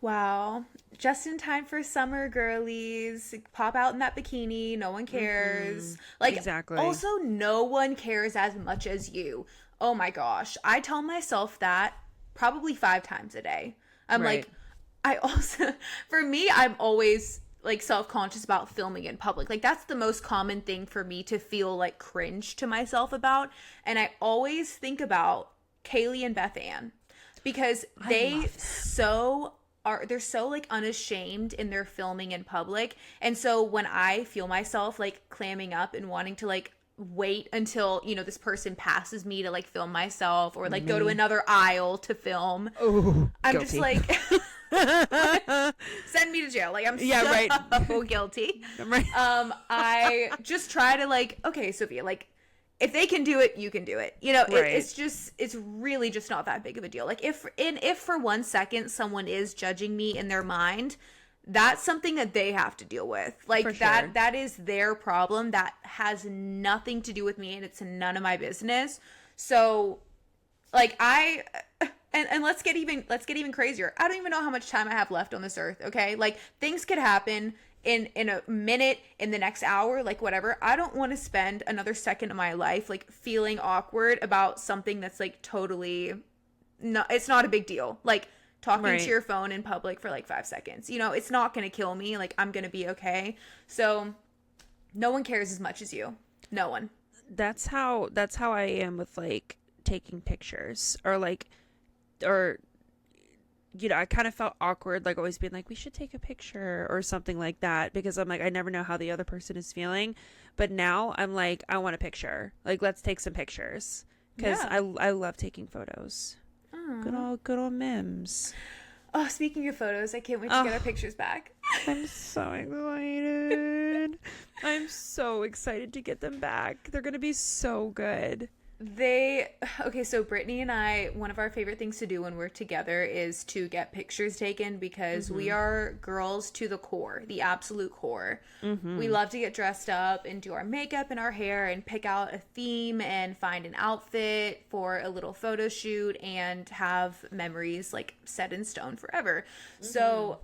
Wow. Just in time for summer, girlies. Pop out in that bikini. No one cares. Like, exactly. Also, no one cares as much as you. Oh my gosh. I tell myself that probably 5 times a day. I'm Right. like, I also, for me, I'm always like self-conscious about filming in public. Like that's the most common thing for me to feel like cringe to myself about. And I always think about Kaylee and Beth Ann, because they're so like unashamed in their filming in public. And so when I feel myself like clamming up and wanting to like wait until, you know, this person passes me to like film myself, or like go to another aisle to film, I'm guilty. just like send me to jail. Like I'm so guilty. Right. I just try to like, okay, Sophia, like if they can do it, you can do it. You know, Right. it's really just not that big of a deal. Like if for 1 second someone is judging me in their mind, that's something that they have to deal with. Like For sure. that is their problem. That has nothing to do with me, and it's none of my business. So like and let's get even crazier. I don't even know how much time I have left on this earth, okay? Like things could happen in a minute, in the next hour, like whatever. I don't want to spend another second of my life like feeling awkward about something that's like totally it's not a big deal. Like talking Right. to your phone in public for like 5 seconds. You know, it's not going to kill me. Like I'm going to be okay. So no one cares as much as you. No one. That's how I am with like taking pictures, or you know, I kind of felt awkward, like always being like, we should take a picture or something like that, because I'm like, I never know how the other person is feeling. But now I'm like, I want a picture. Like, let's take some pictures, because I love taking photos. Good old Mims. Oh, speaking of photos, I can't wait to get our pictures back. I'm so excited. I'm so excited to get them back. They're gonna be so good. So Brittany and I, one of our favorite things to do when we're together is to get pictures taken, because we are girls to the core, the absolute core. We love to get dressed up and do our makeup and our hair and pick out a theme and find an outfit for a little photo shoot and have memories like set in stone forever. So,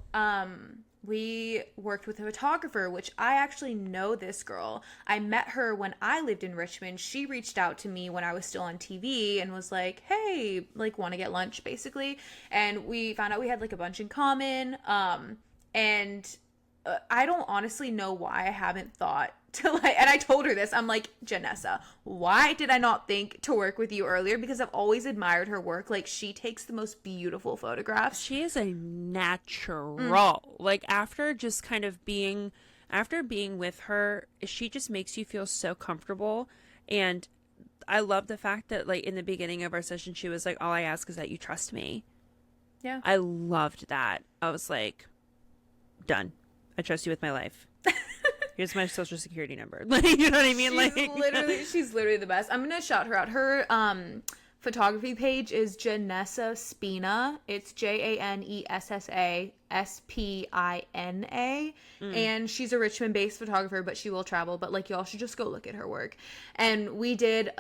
we worked with a photographer, which I actually know this girl. I met her when I lived in Richmond. She reached out to me when I was still on TV and was like, hey, like, want to get lunch, basically. And we found out we had like a bunch in common. And I don't honestly know why I haven't thought to like, and I told her this, I'm like, Janessa, why did I not think to work with you earlier? Because I've always admired her work. Like she takes the most beautiful photographs. She is a natural. Like after being with her, she just makes you feel so comfortable. And I love the fact that like in the beginning of our session, she was like, all I ask is that you trust me. Yeah. I loved that. I was like, done. I trust you with my life. Here's my social security number. Like, you know what I mean? She's literally the best. I'm gonna shout her out. Her photography page is Janessa Spina. It's JANESSA SPINA. And she's a Richmond based photographer, but she will travel. But like y'all should just go look at her work. And we did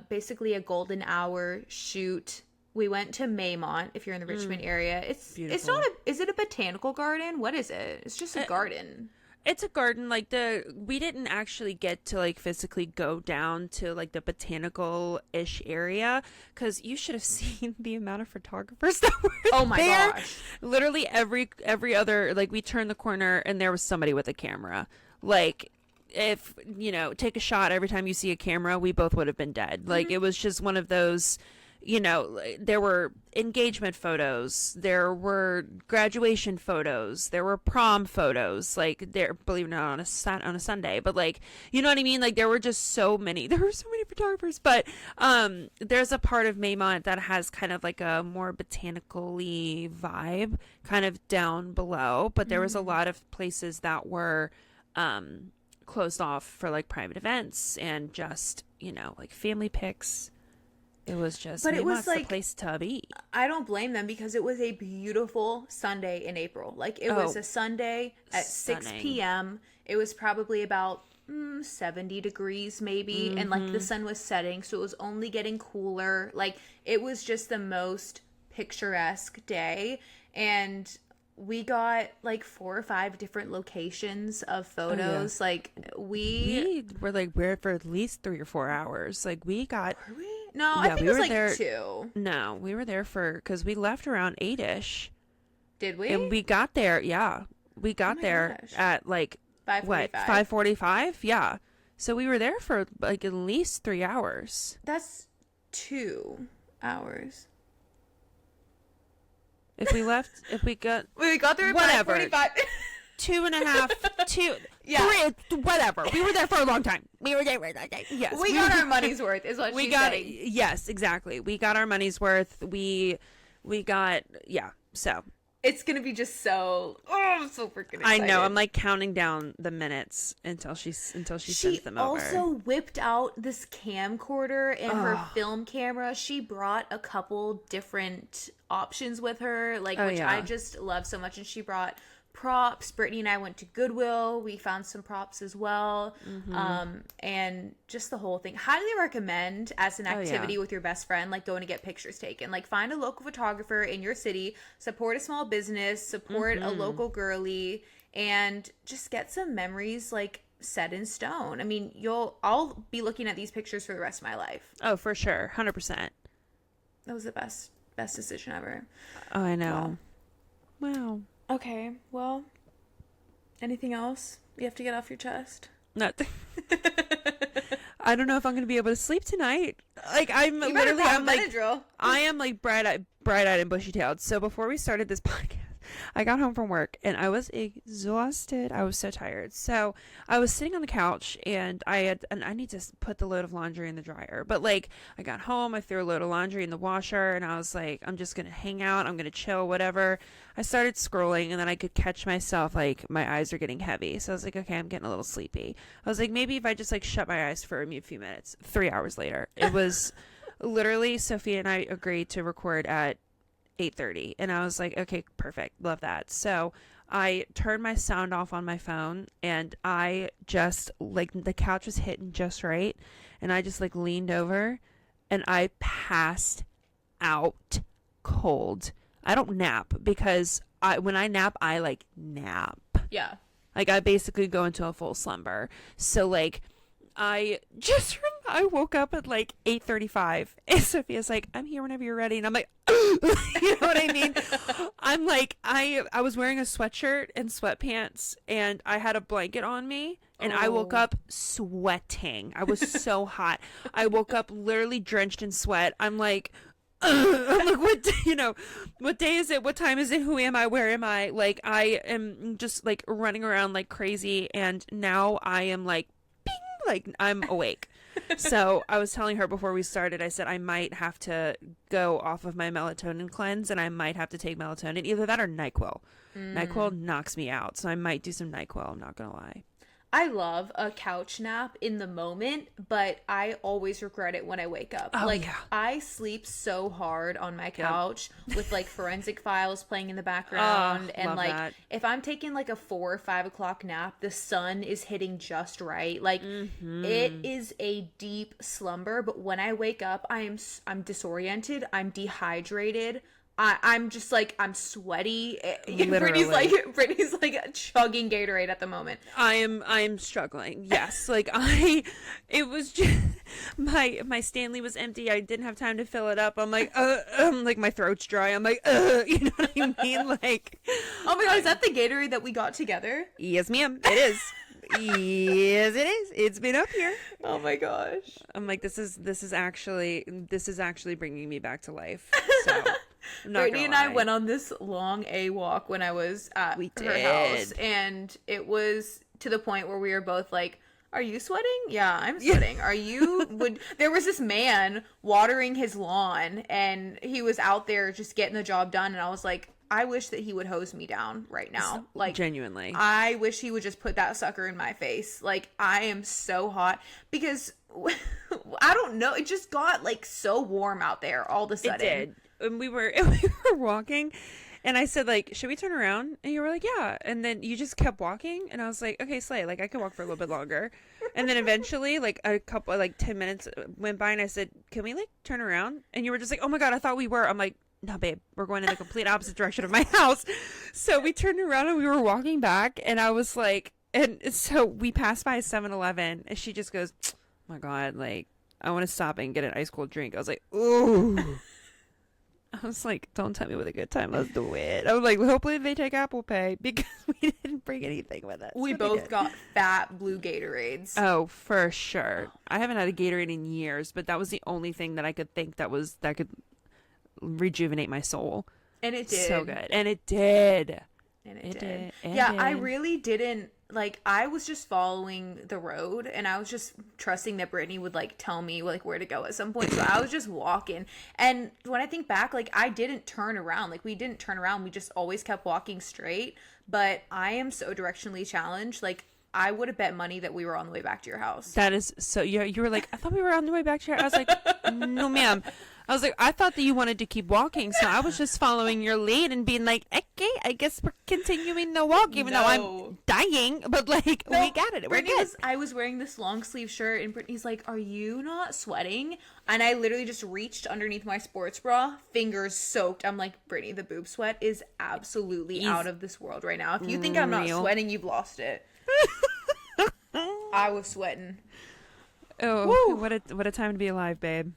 basically a golden hour shoot. We went to Maymont, if you're in the Richmond area. It's not is it a botanical garden? What is it? It's just a garden. It's a garden. Like we didn't actually get to like physically go down to like the botanical-ish area, because you should have seen the amount of photographers that were Oh my there. gosh. Literally every other, like we turned the corner and there was somebody with a camera. Like if, you know, take a shot every time you see a camera, we both would have been dead. Like it was just one of those there were engagement photos, there were graduation photos, there were prom photos, like there, believe it or not, on a Sunday, but like, you know what I mean? Like there were so many photographers, but there's a part of Maymont that has kind of like a more botanical-y vibe kind of down below, but there was a lot of places that were closed off for like private events and just, like family pics. It was just, but it was the like place to be. I don't blame them because it was a beautiful Sunday in April. Like it was a Sunday at stunning. 6 p.m. It was probably about 70 degrees maybe, and like the sun was setting, so it was only getting cooler. Like it was just the most picturesque day, and we got like 4 or 5 different locations of photos. Like we were like there for at least 3 or 4 hours. Like we got. Were we? No, I think it was like there, 2. No, we were there because we left around 8ish. Did we? And we got there. Yeah, we got there gosh. at like 5:45. what 5:45. Yeah, so we were there for like at least 3 hours. That's 2 hours. If we got there at whatever 5:45. 2.5, 2, Yeah. 3, whatever. We were there for a long time. We were there for a long time. Yes, we got our money's worth, is what she's saying. Yes, exactly. We got our money's worth. We got, yeah. So it's gonna be just so. Oh, I'm so freaking excited. I know. I'm like counting down the minutes until she sends them over. She also whipped out this camcorder and her film camera. She brought a couple different options with her, like which I just love so much. And she brought props. Brittany and I went to Goodwill. We found some props as well. And just the whole thing. Highly recommend as an activity with your best friend, like going to get pictures taken. Like find a local photographer in your city, support a small business, support a local girly, and just get some memories like set in stone. I mean, I'll be looking at these pictures for the rest of my life. Oh, for sure. 100%. That was the best decision ever. Oh, I know. Wow. Okay, well, anything else you have to get off your chest? Nothing. I don't know if I'm going to be able to sleep tonight. Like I'm you literally, I'm like, Benadryl. I am like bright-eyed and bushy-tailed. So before we started this podcast, I got home from work and I was exhausted. I was so tired. So I was sitting on the couch and I need to put the load of laundry in the dryer. But like I got home, I threw a load of laundry in the washer and I was like, I'm just going to hang out. I'm going to chill, whatever. I started scrolling and then I could catch myself, like my eyes are getting heavy. So I was like, okay, I'm getting a little sleepy. I was like, maybe if I just like shut my eyes for a few minutes. 3 hours later, it was literally Sophia and I agreed to record at 8:30 and I was like, okay, perfect, love that. So I turned my sound off on my phone and I just like the couch was hitting just right and I just like leaned over and I passed out cold. I don't nap because when I nap I like nap. Yeah. Like I basically go into a full slumber. So like I woke up at like 8:35 and Sophia's like, I'm here whenever you're ready. And I'm like, you know what I mean? I'm like, I was wearing a sweatshirt and sweatpants and I had a blanket on me and I woke up sweating. I was so hot. I woke up literally drenched in sweat. I'm like, what day is it? What time is it? Who am I? Where am I? Like, I am just like running around like crazy. And now I am like, like I'm awake. So I was telling her before we started, I said I might have to go off of my melatonin cleanse and I might have to take melatonin, either that or NyQuil. NyQuil knocks me out, so I might do some NyQuil. I'm not gonna lie. I love a couch nap in the moment, but I always regret it when I wake up. I sleep so hard on my couch with like Forensic Files playing in the background. And like that. If I'm taking like a 4 or 5 o'clock nap, the sun is hitting just right. Like it is a deep slumber, but when I wake up, I'm disoriented. I'm dehydrated. I'm just like, I'm sweaty. Literally. Brittany's like chugging Gatorade at the moment. I am struggling. Yes. Like it was just, my Stanley was empty. I didn't have time to fill it up. I'm like, like my throat's dry. I'm like, you know what I mean? Like, oh my God, is that the Gatorade that we got together? Yes, ma'am. It is. Yes, it is. It's been up here. Oh my gosh. I'm like, this is actually bringing me back to life. So, I'm not Brittany gonna and I lie. went on this long A walk when I was at We her did. house, and it was to the point where we were both like, "Are you sweating? Yeah, I'm sweating. Are you?" There was this man watering his lawn, and he was out there just getting the job done, and I was like, I wish that he would hose me down right now. Like, Genuinely. I wish he would just put that sucker in my face. Like, I am so hot because I don't know. It just got like so warm out there all of a sudden. It did. And we were walking, and I said, like, should we turn around? And you were like, yeah. And then you just kept walking, and I was like, okay, Slay, like, I can walk for a little bit longer. And then eventually, like, a couple, like, 10 minutes went by, and I said, can we, like, turn around? And you were just like, oh my God, I thought we were. I'm like, no, babe, we're going in the complete opposite direction of my house. So we turned around, and we were walking back, and I was like, and so we passed by a 7-Eleven, and she just goes, oh my God, like, I want to stop and get an ice cold drink. I was like, ooh. I was like, don't tell me with a good time. Let's do it. I was like, hopefully they take Apple Pay because we didn't bring anything with us. We But they both did. got fat blue Gatorades. Oh, for sure. I haven't had a Gatorade in years, but that was the only thing that I could think that could rejuvenate my soul. And it did. So good. And it did. And It it did. did. It Yeah, I did. really didn't, like, I was just following the road, and I was just trusting that Brittany would, like, tell me, like, where to go at some point. So I was just walking. And when I think back, like, I didn't turn around. Like, we didn't turn around. We just always kept walking straight. But I am so directionally challenged. Like, I would have bet money that we were on the way back to your house. That is so. You were like, I thought we were on the way back here. I was like, no, ma'am. I was like, I thought that you wanted to keep walking, so I was just following your lead and being like, okay, I guess we're continuing the walk, even though I'm dying. But like, No, we got it. We're Brittany good. I was wearing this long sleeve shirt, and Brittany's like, "Are you not sweating?" And I literally just reached underneath my sports bra, fingers soaked. I'm like, Brittany, the boob sweat is absolutely out of this world right now. If you think I'm not Real. sweating, you've lost it. I was sweating. Oh, what a time to be alive, babe.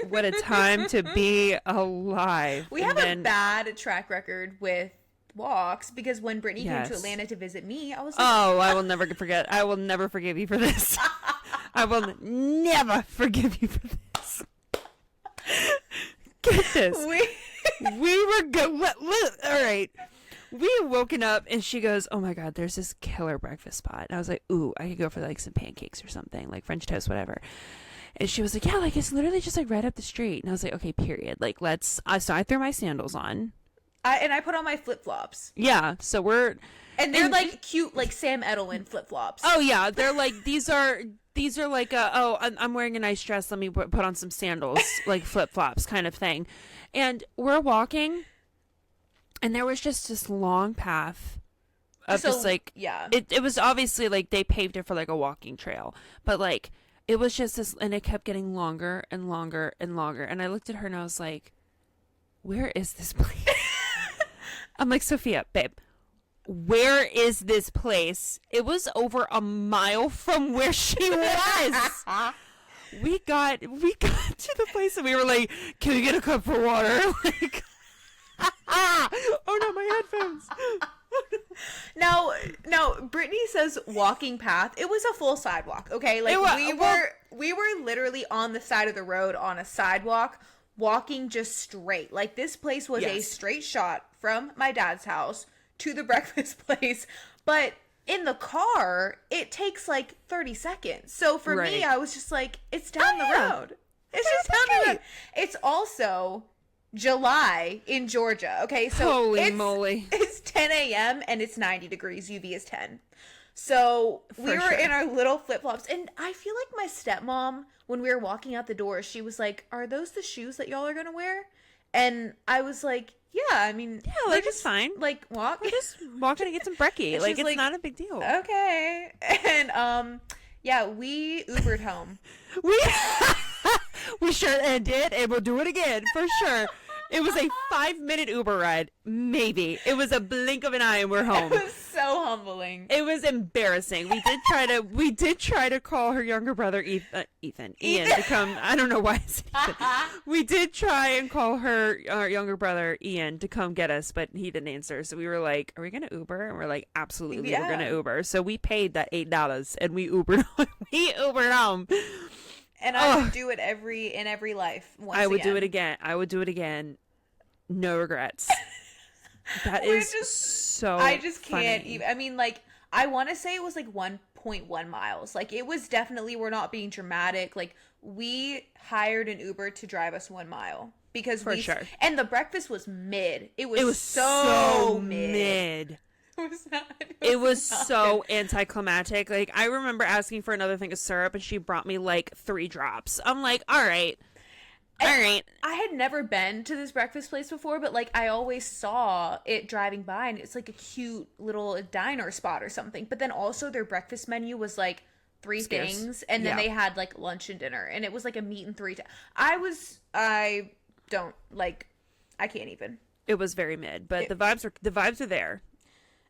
What a time to be alive. We And have then- a bad track record with walks because when Brittany came to Yes. Atlanta to visit me, I was like, Oh, I will never forget. I will never forgive you for this. I will never forgive you for this. Get this. We were good. All right. We had woken up and she goes, oh my God, there's this killer breakfast spot. And I was like, ooh, I could go for like some pancakes or something, like French toast, whatever. And she was like, yeah, like it's literally just like right up the street. And I was like, okay, period. Like so I threw my sandals on. I put on my flip flops, Yeah. So we're, and they're like cute, like Sam Edelman flip flops. oh yeah, they're like, these are like, I'm wearing a nice dress. Let me put on some sandals, like flip flops kind of thing. And we're walking and there was just this long path of So, just like, yeah. it was obviously like they paved it for like a walking trail, but like it was just this, and it kept getting longer and longer and longer. And I looked at her and I was like, where is this place? I'm like, Sophia, babe, where is this place? It was over a mile from where she was. We got to the place and we were like, can we get a cup for water? Like, oh no, my headphones. No, Brittany says walking path. It was a full sidewalk, okay? Like we were literally on the side of the road on a sidewalk, walking just straight. Like this place was a Yes. straight shot from my dad's house to the breakfast place. But in the car, it takes like 30 seconds. So for Right. me, I was just like, it's down the yeah. road. It's just down the road. It's also July in Georgia. Okay, so Holy moly. it's 10 a.m. and it's 90 degrees. UV is 10. So we For were sure. in our little flip flops, and I feel like my stepmom, when we were walking out the door, she was like, "Are those the shoes that y'all are gonna wear?" And I was like, "Yeah, I mean, Yeah, they're like it's fine. Like walk." We're just walking to get some brekkie. And Like she's it's like, not a big deal. Okay, and yeah, we Ubered home. We we sure did, and we'll do it again for sure. It was a 5-minute Uber ride, maybe. It was a blink of an eye, and we're home. It was so so humbling. It was embarrassing. We did try to call her younger brother Ian to come. I don't know why I said Ethan. We did try and call our younger brother Ian to come get us, but he didn't answer. So we were like, "Are we gonna Uber?" And we're like, "Absolutely, we're gonna Uber." So we paid that $8 and we Ubered. We Ubered home. And I would do it in every life. I would do it again. I would do it again. No regrets. That is so I just can't funny. even. I mean, like, I want to say it was like 1.1 miles. Like, it was definitely, we're not being dramatic. Like, we hired an Uber to drive us 1 mile. Because For sure. And the breakfast was mid. It was so mid. It was so anticlimactic. Like, I remember asking for another thing of syrup and she brought me like 3 drops. I'm like, all right. I had never been to this breakfast place before, but like I always saw it driving by, and it's like a cute little diner spot or something. But then also their breakfast menu was like 3 things, and then they had like lunch and dinner, and it was like a meat and 3. I can't even. It was very mid, but the vibes are there.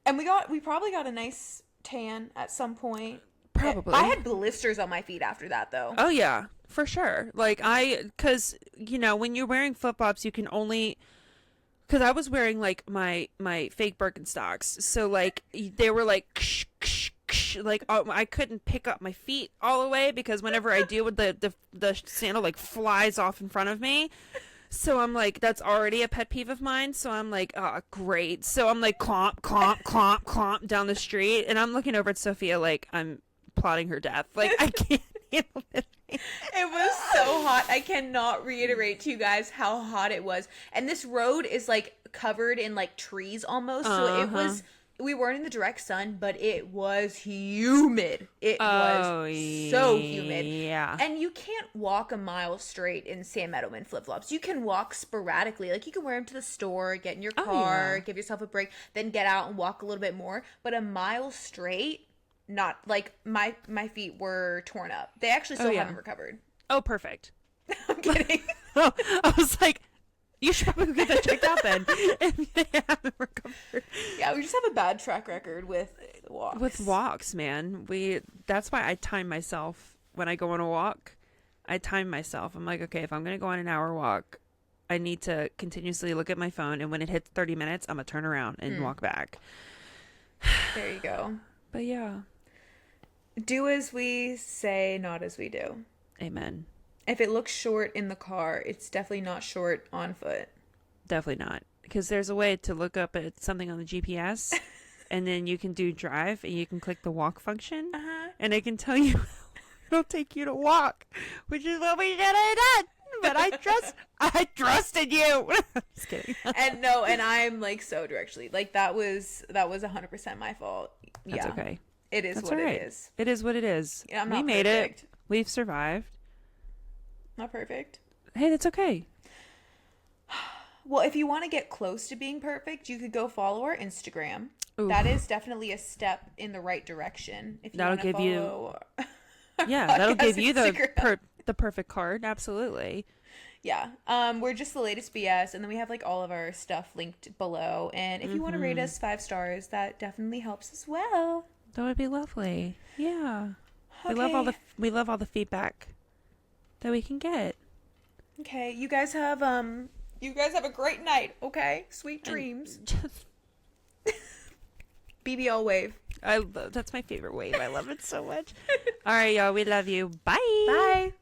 And we probably got a nice tan at some point. Probably. I had blisters on my feet after that, though. Oh yeah, for sure. Like because when you're wearing flip flops, you can only. Because I was wearing like my fake Birkenstocks, so like they were like like I couldn't pick up my feet all the way because whenever I do, the sandal like flies off in front of me. So I'm like, that's already a pet peeve of mine. So I'm like, oh, great. So I'm like, clomp, clomp, clomp, clomp down the street. And I'm looking over at Sophia like I'm plotting her death. Like, I can't handle it. It was so hot. I cannot reiterate to you guys how hot it was. And this road is like covered in like trees almost. So it was, we weren't in the direct sun, but it was humid. It was so humid. Yeah. And you can't walk a mile straight in Sam Edelman flip-flops. You can walk sporadically. Like, you can wear them to the store, get in your car, give yourself a break, then get out and walk a little bit more. But a mile straight, not like my feet were torn up. They actually still haven't recovered. Oh, perfect. I'm kidding. Oh, I was like, you should probably get that checked out then. If they haven't recovered. Yeah, we just have a bad track record with walks. With walks, man. That's why I time myself when I go on a walk. I time myself. I'm like, okay, if I'm going to go on an hour walk, I need to continuously look at my phone, and when it hits 30 minutes, I'm going to turn around and walk back. There you go. But yeah. Do as we say, not as we do. Amen. If it looks short in the car, it's definitely not short on foot. Definitely not. Because there's a way to look up at something on the GPS, and then you can do drive, and you can click the walk function, and it can tell you it'll take you to walk, which is what we should have done. But I trusted you. Just kidding. And I'm like so directionally. Like that was 100% my fault. That's okay. It is what it is. It is what it is. Yeah, I'm not we made perfect. it. We've survived. Not perfect. Hey, that's okay. Well, if you want to get close to being perfect, you could go follow our Instagram. Ooh. That is definitely a step in the right direction. If you That'll want to give follow you. Yeah, that'll give you Instagram. the perfect card. Absolutely. Yeah. We're just the latest BS, and then we have like all of our stuff linked below. And if you want to rate us 5 stars, that definitely helps as well. That would be lovely. Yeah. Okay. We love all the feedback that we can get. Okay, you guys have a great night, okay? Sweet dreams. BBL wave. That's my favorite wave. I love it so much. All right, y'all. We love you. Bye. Bye.